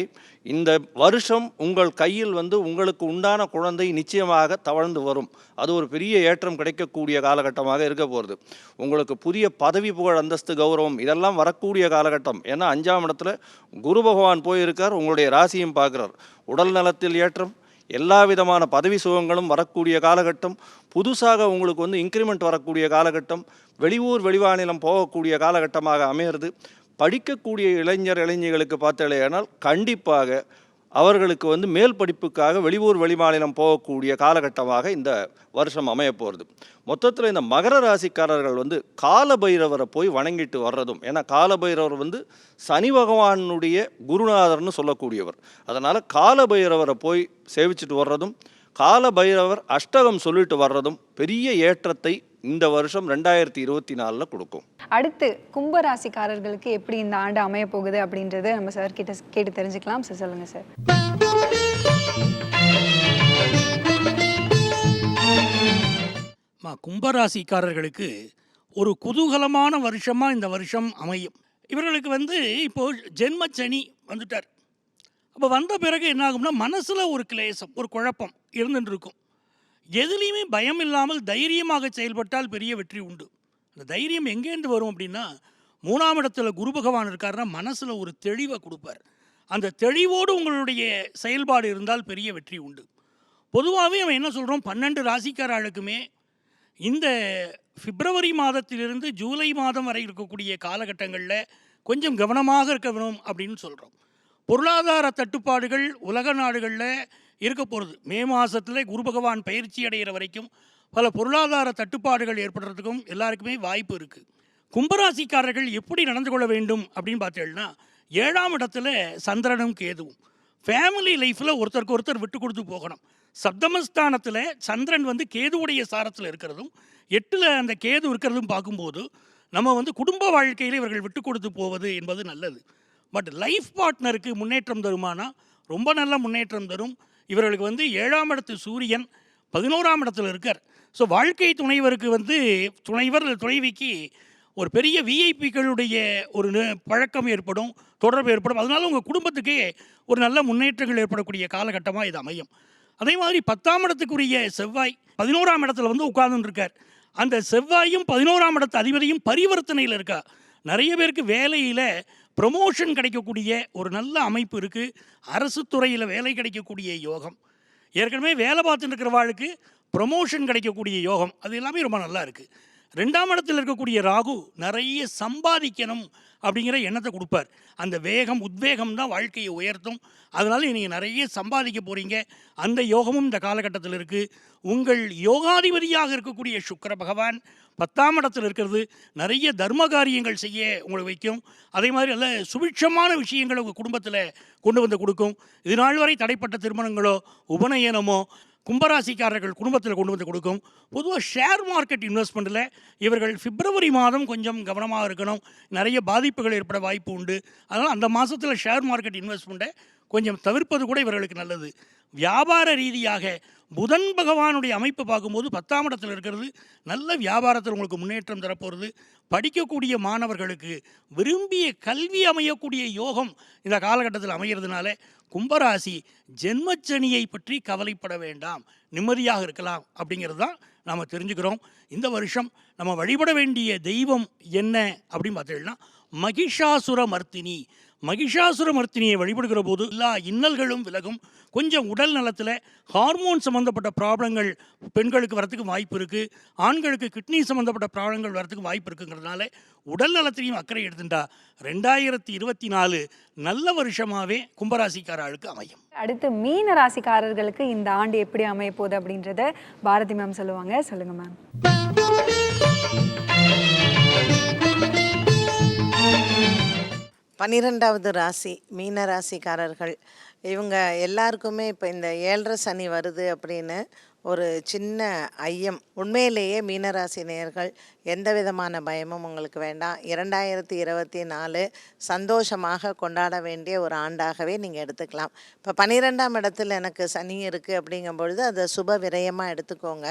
இந்த வருஷம் உங்கள் கையில் வந்து உங்களுக்கு உண்டான குழந்தை நிச்சயமாக தவழ்ந்து வரும். அது ஒரு பெரிய ஏற்றம் கிடைக்கக்கூடிய காலகட்டமாக இருக்க போகிறது. உங்களுக்கு புதிய பதவி, புகழ், அந்தஸ்து, கௌரவம் இதெல்லாம் வரக்கூடிய காலகட்டம். ஏன்னா 5ஆம் இடத்துல குரு பகவான் போயிருக்கார், உங்களுடைய ராசியும் பார்க்குறார். உடல் நலத்தில் ஏற்றம், எல்லா விதமான பதவி சுகங்களும் வரக்கூடிய காலகட்டம். புதுசாக உங்களுக்கு வந்து இன்க்ரிமெண்ட் வரக்கூடிய காலகட்டம். வெளியூர் வெளிமாநிலம் போகக்கூடிய காலகட்டமாக அமையிறது. படிக்கக்கூடிய இளைஞர்களுக்கு பார்த்தாலேயானால் கண்டிப்பாக அவர்களுக்கு வந்து மேல் படிப்புக்காக வெளியூர் வெளிமாநிலம் போகக்கூடிய காலகட்டமாக இந்த வருஷம் அமைய போகிறது. மொத்தத்தில் இந்த மகர ராசிக்காரர்கள் வந்து காலபைரவரை போய் வணங்கிட்டு வர்றதும், ஏன்னா காலபைரவர் வந்து சனி பகவானுடைய குருநாதர்னு சொல்லக்கூடியவர். அதனால் காலபைரவரை போய் சேவிச்சுட்டு வர்றதும், காலபைரவர் அஷ்டகம் சொல்லிட்டு வர்றதும் பெரிய ஏற்றத்தை இந்த வருஷம் 2024 கொடுக்கும். அடுத்து கும்பராசிக்காரர்களுக்கு எப்படி இந்த ஆண்டு அமைய போகுது அப்படின்றத நம்ம சார் கிட்ட கேட்டு தெரிஞ்சுக்கலாம். சார் சொல்லுங்க சார். கும்பராசிக்காரர்களுக்கு ஒரு குதூகலமான வருஷமாக இந்த வருஷம் அமையும். இவர்களுக்கு வந்து இப்போது ஜென்மச்சனி வந்துட்டார். அப்போ வந்த பிறகு என்ன ஆகும்னா மனசில் ஒரு கிளேசம், ஒரு குழப்பம் இருந்துட்டு இருக்கும். எதுலேயுமே பயம் இல்லாமல் தைரியமாக செயல்பட்டால் பெரிய வெற்றி உண்டு. அந்த தைரியம் எங்கேருந்து வரும் அப்படின்னா, 3ஆம் இடத்துல குரு பகவான் இருக்காருன்னா மனசில் ஒரு தெளிவை கொடுப்பார். அந்த தெளிவோடு உங்களுடைய செயல்பாடு இருந்தால் பெரிய வெற்றி உண்டு. பொதுவாகவே நம்ம என்ன சொல்கிறோம், 12 ராசிக்காரர்களுக்குமே இந்த பிப்ரவரி மாதத்திலிருந்து ஜூலை மாதம் வரை இருக்கக்கூடிய காலகட்டங்களில் கொஞ்சம் கவனமாக இருக்க வேணும் அப்படின்னு சொல்கிறோம். பொருளாதார தட்டுப்பாடுகள் உலக நாடுகளில் இருக்க போகிறது. மே மாதத்தில் குரு பகவான் பயிற்சி அடைகிற வரைக்கும் பல பொருளாதார தட்டுப்பாடுகள் ஏற்படுறதுக்கும் எல்லாருக்குமே வாய்ப்பு இருக்குது. கும்பராசிக்காரர்கள் எப்படி நடந்து கொள்ள வேண்டும் அப்படின்னு பார்த்தீங்கன்னா, 7ஆம் இடத்துல சந்திரனும் கேதுவும். ஃபேமிலி லைஃப்பில் ஒருத்தருக்கு ஒருத்தர் விட்டு கொடுத்து போகணும். சப்தமஸ்தானத்தில் சந்திரன் கேதுவுடைய சாரத்தில் இருக்கிறதும் 8ல் அந்த கேது இருக்கிறதும் பார்க்கும்போது நம்ம குடும்ப வாழ்க்கையில் இவர்கள் விட்டு கொடுத்து போவது என்பது நல்லது. பட் லைஃப் பார்ட்னருக்கு முன்னேற்றம் தருமானா ரொம்ப நல்ல முன்னேற்றம் தரும். இவர்களுக்கு 7ஆம் இடத்து சூரியன் 11ஆம் இடத்துல இருக்கார். ஸோ வாழ்க்கை துணைவருக்கு துணைவர் துணைவிக்கு ஒரு பெரிய விஐபிக்களுடைய ஒரு பழக்கம் ஏற்படும், தொடர்பு ஏற்படும். அதனால உங்கள் குடும்பத்துக்கே ஒரு நல்ல முன்னேற்றங்கள் ஏற்படக்கூடிய காலகட்டமாக இது அமையும். அதே மாதிரி 10ஆம் இடத்துக்குரிய செவ்வாய் 11ஆம் இடத்துல உட்கார்ந்துருக்கார். அந்த செவ்வாயும் 11ஆம் இடத்து அதிபதியும் பரிவர்த்தனையில் இருக்கா. நிறைய பேருக்கு வேலையில் ப்ரமோஷன் கிடைக்கக்கூடிய ஒரு நல்ல அமைப்பு இருக்குது. அரசு துறையில் வேலை கிடைக்கக்கூடிய யோகம், ஏற்கனவே வேலை பார்த்துட்டு இருக்கிறவாளுக்கு ப்ரமோஷன் கிடைக்கக்கூடிய யோகம், அது எல்லாமே ரொம்ப நல்லா இருக்குது. 2ஆம் இடத்தில் இருக்கக்கூடிய ராகு நிறைய சம்பாதிக்கணும் அப்படிங்கிற எண்ணத்தை கொடுப்பார். அந்த வேகம் உத்வேகம் தான் வாழ்க்கையை உயர்த்தும். அதனால் நீங்கள் நிறைய சம்பாதிக்க போகிறீங்க. அந்த யோகமும் இந்த காலகட்டத்தில் இருக்குது. உங்கள் யோகாதிபதியாக இருக்கக்கூடிய சுக்கிர பகவான் 10ஆம் இடத்தில் இருக்கிறது நிறைய தர்ம காரியங்கள் செய்ய உங்களை வைக்கும். அதே மாதிரி நல்ல சுபிட்சமான விஷயங்களை உங்கள் குடும்பத்தில் கொண்டு கொடுக்கும். இது நாள் வரை தடைப்பட்ட திருமணங்களோ உபநயனமோ கும்பராசிக்காரர்கள் குடும்பத்தில் கொண்டு கொடுக்கும். பொதுவாக ஷேர் மார்க்கெட் இன்வெஸ்ட்மெண்ட்டில் இவர்கள் பிப்ரவரி மாதம் கொஞ்சம் கவனமாக இருக்கணும். நிறைய பாதிப்புகள் ஏற்பட வாய்ப்பு உண்டு. அதனால் அந்த மாதத்தில் ஷேர் மார்க்கெட் இன்வெஸ்ட்மெண்ட்டை கொஞ்சம் தவிர்ப்பது கூட இவர்களுக்கு நல்லது. வியாபார ரீதியாக புதன் பகவானுடைய அமைப்பு பார்க்கும்போது 10ஆம் இடத்தில் இருக்கிறது நல்ல வியாபாரத்தில் உங்களுக்கு முன்னேற்றம் தரப்போகிறது. படிக்கக்கூடிய மாணவர்களுக்கு விரும்பிய கல்வி அமையக்கூடிய யோகம் இந்த காலகட்டத்தில் அமைகிறதுனால கும்பராசி ஜென்மச்சனியை பற்றி கவலைப்பட வேண்டாம், நிம்மதியாக இருக்கலாம் அப்படிங்கிறது தான் நாம் தெரிஞ்சுக்கிறோம். இந்த வருஷம் நம்ம வழிபட வேண்டிய தெய்வம் என்ன அப்படின்னு பார்த்தீங்கன்னா மகிஷாசுர மர்த்தினி. மகிஷாசுர மர்த்தினியை வழிபடுகிற போது எல்லா இன்னல்களும் விலகும். கொஞ்சம் உடல் நலத்தில் ஹார்மோன் சம்மந்தப்பட்ட ப்ராப்ளங்கள் பெண்களுக்கு வரத்துக்கு வாய்ப்பு இருக்குது. ஆண்களுக்கு கிட்னி சம்மந்தப்பட்ட ப்ராப்ளங்கள் வரத்துக்கு வாய்ப்பு இருக்குங்கிறதுனால உடல் நலத்திலையும் அக்கறை எடுத்துட்டா 2024 நல்ல வருஷமாகவே கும்பராசிக்காரர்களுக்கு அமையும். அடுத்து மீன ராசிக்காரர்களுக்கு இந்த ஆண்டு எப்படி அமைய போகுது அப்படின்றத பாரதி மேம் சொல்லுவாங்க. சொல்லுங்க மேம். 12வது ராசி மீன ராசிக்காரர்கள். இவங்க எல்லாருக்குமே இப்போ இந்த 7.5 சனி வருது அப்படின்னு ஒரு சின்ன ஐயம். உண்மையிலேயே மீனராசி நேயர்கள் எந்த விதமான பயமும் உங்களுக்கு வேண்டாம். 2024 சந்தோஷமாக கொண்டாட வேண்டிய ஒரு ஆண்டாகவே நீங்கள் எடுத்துக்கலாம். இப்போ 12ஆம் இடத்துல எனக்கு சனி இருக்குது அப்படிங்கும்பொழுது அதை சுப விரயமாக எடுத்துக்கோங்க.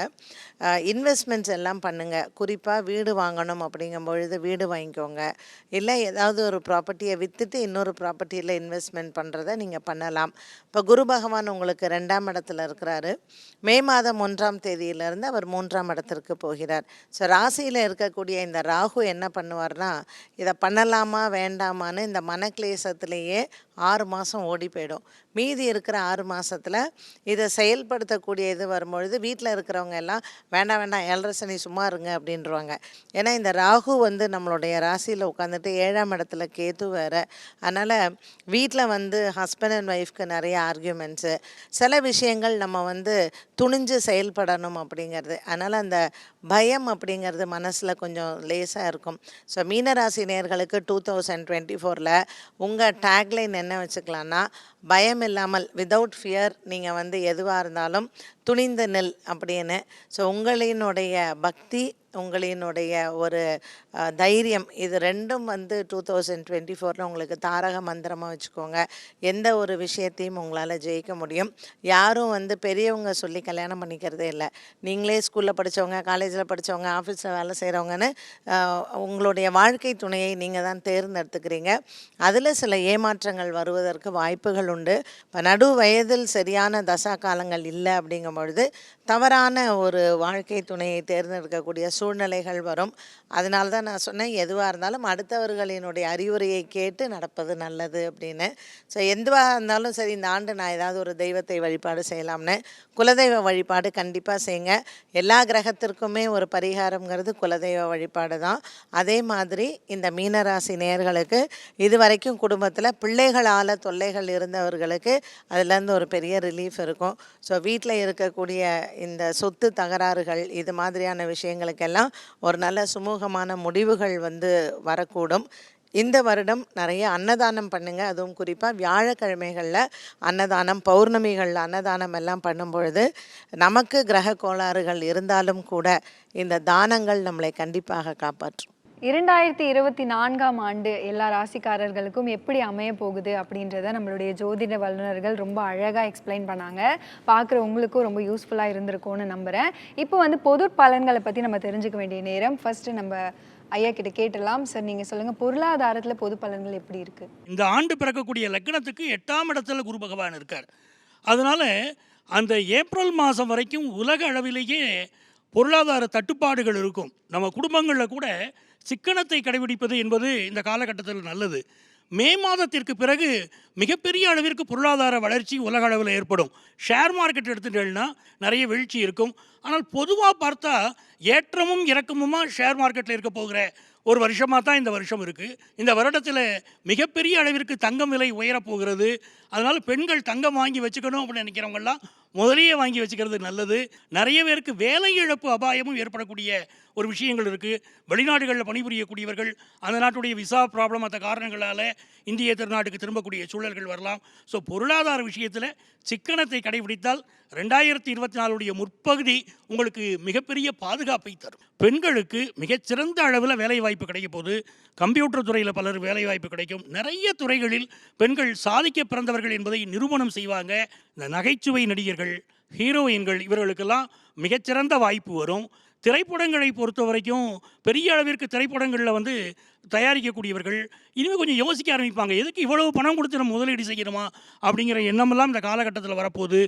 இன்வெஸ்ட்மெண்ட்ஸ் எல்லாம் பண்ணுங்கள். குறிப்பாக வீடு வாங்கணும் அப்படிங்கும்பொழுது வீடு வாங்கிக்கோங்க. இல்லை ஏதாவது ஒரு ப்ராப்பர்ட்டியை விற்றுட்டு இன்னொரு ப்ராப்பர்ட்டியில் இன்வெஸ்ட்மெண்ட் பண்ணுறதை நீங்கள் பண்ணலாம். இப்போ குரு பகவான் உங்களுக்கு 2ஆம் இடத்துல இருக்கிறாரு. மே மாதம் 1ஆம் தேதியிலிருந்து அவர் 3ஆம் இடத்திற்கு போகிறார். ஸோ ராசியில் இருக்கக்கூடிய இந்த ராகு என்ன பண்ணுவார்னா, இதை பண்ணலாமா வேண்டாமான்னு இந்த மனக்லேசத்திலேயே 6 மாதம் ஓடி போயிடும். மீதி இருக்கிற 6 மாதத்தில் இதை செயல்படுத்தக்கூடிய இது வரும்பொழுது வீட்டில் இருக்கிறவங்க எல்லாம் வேண்டாம் 7.5 சனி சும்மா இருங்க அப்படின்றவாங்க. ஏன்னா இந்த ராகு நம்மளுடைய ராசியில் உட்காந்துட்டு 7ஆம் இடத்துல கேது வேறு. அதனால் வீட்டில் ஹஸ்பண்ட் அண்ட் ஒய்ஃப்க்கு நிறைய ஆர்கியூமெண்ட்ஸு, சில விஷயங்கள் நம்ம துணிஞ்சு செயல்படணும் அப்படிங்கிறது. அதனால் அந்த பயம் அப்படிங்கிறது மனசில் கொஞ்சம் லேசாக இருக்கும். ஸோ மீனராசி நேயர்களுக்கு 2024 உங்கள் டேக்லைன் என்ன வச்சுக்கலான்னா, பயம் இல்லாமல் வித்தவுட் ஃபியர் நீங்கள் எதுவாக இருந்தாலும் துணிந்து நெல் அப்படின்னு. ஸோ உங்களினுடைய பக்தி, உங்களினுடைய ஒரு தைரியம், இது ரெண்டும் 2024 உங்களுக்கு தாரக மந்திரமாக வச்சுக்கோங்க. எந்த ஒரு விஷயத்தையும் உங்களால் ஜெயிக்க முடியும். யாரும் பெரியவங்க சொல்லி கல்யாணம் பண்ணிக்கிறதே இல்லை. நீங்களே ஸ்கூலில் படித்தவங்க, காலேஜில் படித்தவங்க, ஆஃபீஸில் வேலை செய்கிறவங்கன்னு உங்களுடைய வாழ்க்கை துணையை நீங்கள் தான் தேர்ந்தெடுத்துக்கிறீங்க. அதில் சில ஏமாற்றங்கள் வருவதற்கு வாய்ப்புகள் உண்டு. இப்போ நடு வயதில் சரியான தசா காலங்கள் இல்லை அப்படிங்கும் பொழுது தவறான ஒரு வாழ்க்கை துணையை தேர்ந்தெடுக்கக்கூடிய சூழ்நிலைகள் வரும். அதனால தான் நான் சொன்னேன், எதுவாக இருந்தாலும் அடுத்தவர்களினுடைய அறிவுரையை கேட்டு நடப்பது நல்லது அப்படின்னு. ஸோ எதுவாக இருந்தாலும் சரி, இந்த ஆண்டு நான் ஏதாவது ஒரு தெய்வத்தை வழிபாடு செய்யலாம்னு. குலதெய்வ வழிபாடு கண்டிப்பாக செய்யுங்க. எல்லா கிரகத்திற்குமே ஒரு பரிகாரங்கிறது குலதெய்வ வழிபாடு தான். அதே மாதிரி இந்த மீனராசி நேயர்களுக்கு இதுவரைக்கும் குடும்பத்தில் பிள்ளைகளால் தொல்லைகள் இருந்தவர்களுக்கு அதுலேருந்து ஒரு பெரிய ரிலீஃப் இருக்கும். ஸோ வீட்டில் இருக்கக்கூடிய இந்த சொத்து தகராறுகள் இது மாதிரியான விஷயங்களுக்கெல்லாம் ஒரு நல்ல சுமூகமான முடிவுகள் வரக்கூடும். இந்த வருடம் நிறைய அன்னதானம் பண்ணுங்க. அதுவும் குறிப்பாக வியாழக்கிழமைகளில் அன்னதானம், பௌர்ணமிகளில் அன்னதானம் எல்லாம் பண்ணும்பொழுது நமக்கு கிரக கோளாறுகள் இருந்தாலும் கூட இந்த தானங்கள் நம்மளை கண்டிப்பாக காப்பாற்றும். 2024ஆம் ஆண்டு எல்லா ராசிக்காரர்களுக்கும் எப்படி அமைய போகுது அப்படின்றத நம்மளுடைய ஜோதிட வல்லுநர்கள் ரொம்ப அழகாக எக்ஸ்பிளைன் பண்ணாங்க. பார்க்குற உங்களுக்கும் ரொம்ப யூஸ்ஃபுல்லாக இருந்திருக்கும்னு நம்புகிறேன். இப்போ பொது பலன்களை பற்றி நம்ம தெரிஞ்சுக்க வேண்டிய நேரம். ஃபர்ஸ்ட் நம்ம ஐயா கிட்ட கேட்டலாம். சார், நீங்கள் சொல்லுங்கள், பொருளாதாரத்தில் பொது பலன்கள் எப்படி இருக்குது? இந்த ஆண்டு பிறக்கக்கூடிய லக்னத்துக்கு 8ஆம் இடத்துல குரு பகவான் இருக்கார். அதனால அந்த ஏப்ரல் மாதம் வரைக்கும் உலக அளவிலேயே பொருளாதார தட்டுப்பாடுகள் இருக்கும். நம்ம குடும்பங்களில் கூட சிக்கனத்தை கடைபிடிப்பது என்பது இந்த காலகட்டத்தில் நல்லது. மே மாதத்திற்கு பிறகு மிகப்பெரிய அளவிற்கு பொருளாதார வளர்ச்சி உலக அளவில் ஏற்படும். ஷேர் மார்க்கெட் எடுத்துட்டேன்னா நிறைய வீழ்ச்சி இருக்கும். ஆனால் பொதுவாக பார்த்தா ஏற்றமும் இறக்கமுமா ஷேர் மார்க்கெட்டில் இருக்க போகிற ஒரு வருஷமாக தான் இந்த வருஷம் இருக்குது. இந்த வருடத்தில் மிகப்பெரிய அளவிற்கு தங்கம் விலை உயரப்போகிறது. அதனால் பெண்கள் தங்கம் வாங்கி வச்சுக்கணும் அப்படின்னு நினைக்கிறவங்கெல்லாம் முதலையே வாங்கி வச்சுக்கிறது நல்லது. நிறைய பேருக்கு வேலை இழப்பு அபாயமும் ஏற்படக்கூடிய ஒரு விஷயங்கள் இருக்குது. வெளிநாடுகளில் பணிபுரியக்கூடியவர்கள் அந்த நாட்டுடைய விசா ப்ராப்ளம் மற்ற காரணங்களால் இந்திய திருநாட்டுக்கு திரும்பக்கூடிய சூழல்கள் வரலாம். ஸோ பொருளாதார விஷயத்தில் சிக்கனத்தை கடைபிடித்தால் 2024 முற்பகுதி உங்களுக்கு மிகப்பெரிய பாதுகாப்பை தரும். பெண்களுக்கு மிகச்சிறந்த அளவில் வேலைவாய்ப்பு கிடைக்க போது. கம்ப்யூட்டர் துறையில் பலர் வேலைவாய்ப்பு கிடைக்கும். நிறைய துறைகளில் பெண்கள் சாதிக்க பிறந்தவர்கள் என்பதை நிரூபணம் செய்வாங்க. இந்த நகைச்சுவை நடிகர்கள், ஹீரோயின்கள் இவர்களுக்கெல்லாம் மிகச்சிறந்த வாய்ப்பு வரும். திரைப்படங்களை பொறுத்த வரைக்கும் பெரிய அளவிற்கு திரைப்படங்களில் தயாரிக்கக்கூடியவர்கள் இனிமேல் கொஞ்சம் யோசிக்க ஆரம்பிப்பாங்க. எதுக்கு இவ்வளவு பணம் கொடுத்து நம்ம முதலீடு செய்யணுமா அப்படிங்கிற எண்ணமெல்லாம் இந்த காலகட்டத்தில் வரப்போகுது.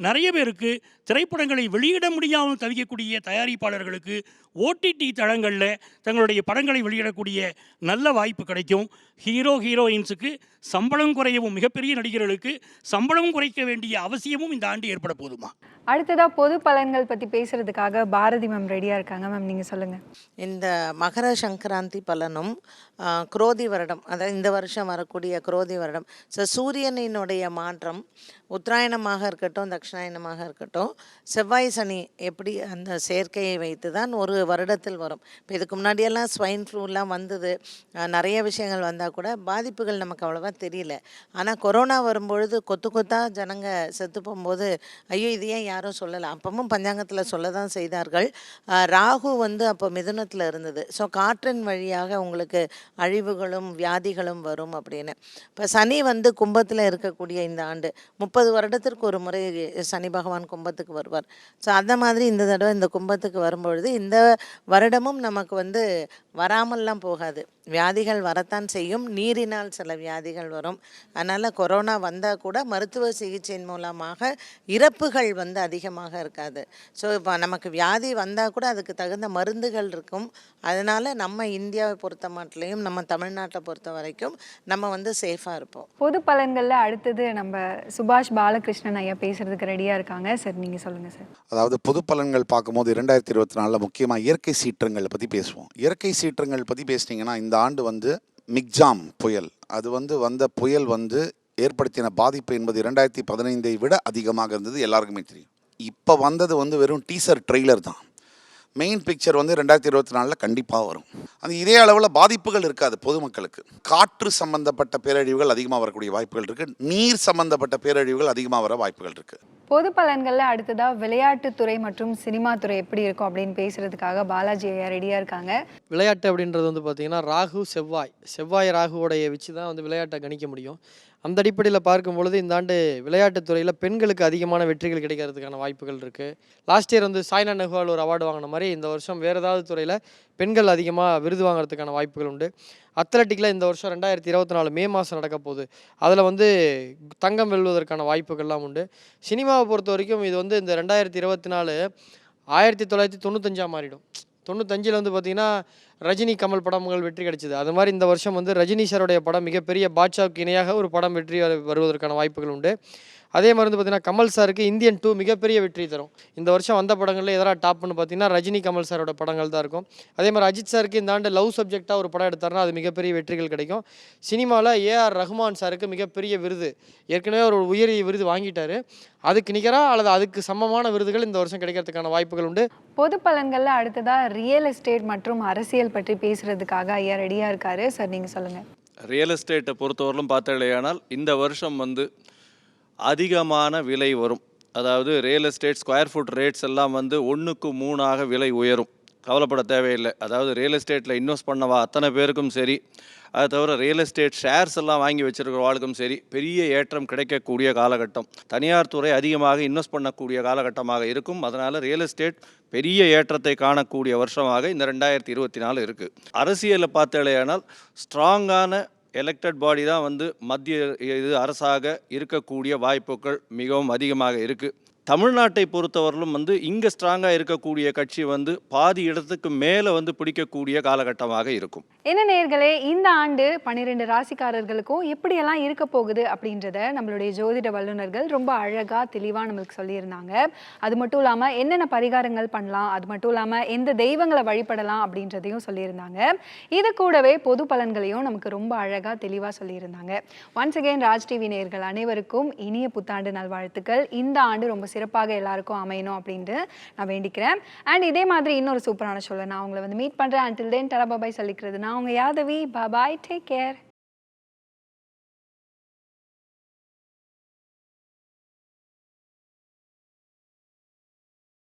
நிறைய பேருக்கு திரைப்படங்களை வெளியிட முடியாமல் தவிக்கக்கூடிய தயாரிப்பாளர்களுக்கு ஓடிடி தளங்களில் தங்களுடைய படங்களை வெளியிடக்கூடிய நல்ல வாய்ப்பு கிடைக்கும். ஹீரோயின்ஸுக்கு சம்பளம் குறையவும், மிகப்பெரிய நடிகர்களுக்கு சம்பளம் குறைக்க வேண்டிய அவசியமும் இந்த ஆண்டு ஏற்பட போதுமா. அடுத்ததாக பொது பலன்கள் பற்றி பேசுகிறதுக்காக பாரதி மேம் ரெடியாக இருக்காங்க. மேம், நீங்கள் சொல்லுங்கள். இந்த மகர சங்கராந்தி பலனும் குரோதி வருடம், அதாவது இந்த வருஷம் வரக்கூடிய குரோதி வருடம். ஸோ சூரியனினுடைய மாற்றம் உத்தராயணமாக இருக்கட்டும், தட்சிணாயனமாக இருக்கட்டும், செவ்வாய் சனி எப்படி அந்த சேர்க்கையை வைத்து தான் ஒரு வருடத்தில் வரும். இப்போ இதுக்கு முன்னாடியெல்லாம் ஸ்வைன் ஃப்ளூலாம் வந்தது, நிறைய விஷயங்கள் வந்தால் கூட பாதிப்புகள் நமக்கு அவ்வளோவா தெரியல. ஆனால் கொரோனா வரும்பொழுது கொத்தாக ஜனங்க செத்து போகும்போது ஐயோ இது ஏன் யாரும் சொல்லலை, அப்பவும் பஞ்சாங்கத்தில் சொல்ல தான் செய்தார்கள். ராகு அப்போ மிதுனத்தில் இருந்தது. ஸோ காற்றின் வழியாக உங்களுக்கு அழிவுகளும் வியாதிகளும் வரும் அப்படின்னு. இப்போ சனி கும்பத்தில் இருக்கக்கூடிய இந்த ஆண்டு 30 வருடத்திற்கு ஒரு முறை சனி பகவான் கும்பத்துக்கு வருவார். ஸோ அந்த மாதிரி இந்த தடவை இந்த கும்பத்துக்கு வரும்பொழுது இந்த வருடமும் நமக்கு வராமல்லாம் போகாது. வியாதிகள் வரத்தான் செய்யும். நீரினால் சில வியாதிகள் வரும். அதனால் கொரோனா வந்தால் கூட மருத்துவ சிகிச்சையின் மூலமாக இறப்புகள் அதிகமாக இருக்காது. ஸோ இப்போ நமக்கு வியாதி வந்தால் கூட அதுக்கு தகுந்த மருந்துகள் இருக்கும். அதனால் நம்ம இந்தியாவை பொறுத்த மாட்டிலையும் நம்ம தமிழ்நாட்டை பொறுத்த வரைக்கும் நம்ம சேஃபாக இருப்போம். பொது பலன்களில் அடுத்தது நம்ம சுபாஷ் பாலகிருஷ்ணன் ஐயா பேசுறதுக்கு ரெடியாக இருக்காங்க. சார், நீங்கள் சொல்லுங்கள் சார். அதாவது பொது பலன்கள் பார்க்கும்போது 2024 முக்கியமாக இயற்கை சீற்றங்களை பற்றி பேசுவோம். இயற்கை சீற்றங்கள் பற்றி பேசிட்டிங்கன்னா இந்த ஆண்டு மிக்ஜாம் புயல், அது வந்த புயல் ஏற்படுத்தின பாதிப்பு என்பது 2015 விட அதிகமாக இருந்தது. எல்லாருக்குமே தெரியும். இப்போ வந்தது வெறும் டீசர் ட்ரெய்லர் தான். மெயின் பிக்சர் 2024 கண்டிப்பாக வரும். அது இதே அளவில் பாதிப்புகள் இருக்காது பொதுமக்களுக்கு. காற்று சம்பந்தப்பட்ட பேரழிவுகள் அதிகமாக வரக்கூடிய வாய்ப்புகள் இருக்குது. நீர் சம்பந்தப்பட்ட பேரழிவுகள் அதிகமாக வர வாய்ப்புகள் இருக்குது. பொது பலன்களில் அடுத்ததாக விளையாட்டுத்துறை மற்றும் சினிமா துறை எப்படி இருக்கும் அப்படின்னு பேசுகிறதுக்காக பாலாஜி ஐயா ரெடியாக இருக்காங்க. விளையாட்டு அப்படின்றது பார்த்தீங்கன்னா ராகு செவ்வாய் ராகுவோடைய வச்சு தான் விளையாட்டை கணிக்க முடியும். அந்த அடிப்படையில் பார்க்கும்பொழுது இந்த ஆண்டு விளையாட்டுத்துறையில் பெண்களுக்கு அதிகமான வெற்றிகள் கிடைக்கிறதுக்கான வாய்ப்புகள் இருக்குது. லாஸ்ட் இயர் சாய்னா நேவால் ஒரு அவார்டு வாங்கின மாதிரி இந்த வருஷம் வேறு ஏதாவது துறையில் பெண்கள் அதிகமாக விருது வாங்குறதுக்கான வாய்ப்புகள் உண்டு. அத்லட்டிக்கில் இந்த வருஷம் 2024 மே மாதம் நடக்க போகுது. அதில் தங்கம் வெல்வதற்கான வாய்ப்புகள்லாம் உண்டு. சினிமாவை பொறுத்த வரைக்கும் இது இந்த 2024 1995 மாறிடும். 95 வந்து பார்த்தீங்கன்னா ரஜினி கமல் படங்கள் வெற்றி கிடைச்சது. அது மாதிரி இந்த வருஷம் வந்து ரஜினி சாருடைய படம் மிகப்பெரிய பாட்ஷாவுக்கு இணையாக ஒரு படம் வெற்றி வருவதற்கான வாய்ப்புகள் உண்டு. அதே மாதிரி வந்து பார்த்தீங்கன்னா கமல் சாருக்கு இந்தியன் 2 மிகப்பெரிய வெற்றி தரும். இந்த வருஷம் வந்த படங்களில் எதனா டாப்னு பார்த்தீங்கன்னா ரஜினி கமல் சாரோட படங்கள் தான் இருக்கும். அதே மாதிரி அஜித் சாருக்கு இந்த ஆண்டு லவ் சப்ஜெக்டாக ஒரு படம் எடுத்தாருன்னா அது மிகப்பெரிய வெற்றிகள் கிடைக்கும். சினிமாவில் ஏஆர் ரஹ்மான் சாருக்கு மிகப்பெரிய விருது, ஏற்கனவே ஒரு உயரிய விருது வாங்கிட்டாரு. அதுக்கு நிகராக அல்லது அதுக்கு சமமான விருதுகள் இந்த வருஷம் கிடைக்கிறதுக்கான வாய்ப்புகள் உண்டு. பொது பலன்கள்ல அடுத்ததா ரியல் எஸ்டேட் மற்றும் அரசியல் பற்றி பேசுறதுக்காக ஐயா ரெடியா இருக்காரு. சார் நீங்க சொல்லுங்க. ரியல் எஸ்டேட்டை பொறுத்தவரையிலும் பார்த்தாலேயானால் இந்த வருஷம் வந்து அதிகமான விலை வரும். அதாவது real estate square food rates எல்லாம் வந்து 1க்கு 3ஆக விலை உயரும். கவலைப்பட தேவையில்லை. அதாவது ரியல் எஸ்டேட்டில் இன்வெஸ்ட் பண்ணவா அத்தனை பேருக்கும் சரி, அதை தவிர ரியல் எஸ்டேட் ஷேர்ஸ் எல்லாம் வாங்கி வச்சுருக்கிறவாளுக்கும் சரி பெரிய ஏற்றம் கிடைக்கக்கூடிய காலகட்டம். தனியார் துறை அதிகமாக இன்வெஸ்ட் பண்ணக்கூடிய காலகட்டமாக இருக்கும். அதனால் ரியல் எஸ்டேட் பெரிய ஏற்றத்தை காணக்கூடிய வருஷமாக இந்த 2024 இருக்குது. அரசியலில் பார்த்தாலேயானால் ஸ்ட்ராங்கான எலெக்டட் பாடி தான் வந்து மத்திய அரசாக இருக்கக்கூடிய வாய்ப்புகள் மிகவும் அதிகமாக இருக்குது. தமிழ்நாட்டை பொறுத்தவரையிலும் வந்து இங்கே ஸ்ட்ராங்காக இருக்கக்கூடிய கட்சி வந்து பாதி இடத்துக்கு மேலே வந்து பிடிக்கக்கூடிய காலகட்டமாக இருக்கும். என்ன நேயர்களே, இந்த ஆண்டு 12 ராசிக்காரர்களுக்கும் எப்படியெல்லாம் இருக்க போகுது அப்படின்றத நம்மளுடைய ஜோதிட வல்லுநர்கள் ரொம்ப அழகாக தெளிவாக நம்மளுக்கு சொல்லியிருந்தாங்க. அது மட்டும் இல்லாமல் என்னென்ன பரிகாரங்கள் பண்ணலாம், அது மட்டும் இல்லாமல் எந்த தெய்வங்களை வழிபடலாம் அப்படின்றதையும் சொல்லியிருந்தாங்க. இது கூடவே பொது பலன்களையும் நமக்கு ரொம்ப அழகாக தெளிவாக சொல்லியிருந்தாங்க. ஒன்ஸ் அகெயின் ராஜ் டிவி நேயர்கள் அனைவருக்கும் இனிய புத்தாண்டு நல்வாழ்த்துக்கள். இந்த ஆண்டு ரொம்ப சிறப்பாக எல்லாருக்கும் அமையணும் அப்படின்ட்டு நான் வேண்டிக்கிறேன். அண்ட் இதே மாதிரி இன்னொரு சூப்பரான ஷோவில் நான் உங்களை வந்து மீட் பண்ணுறேன். அண்டில் தென் டடா பாபாய் சொல்லிக்கிறது நான் உங்கள் யாதவி. பாபாய், take care.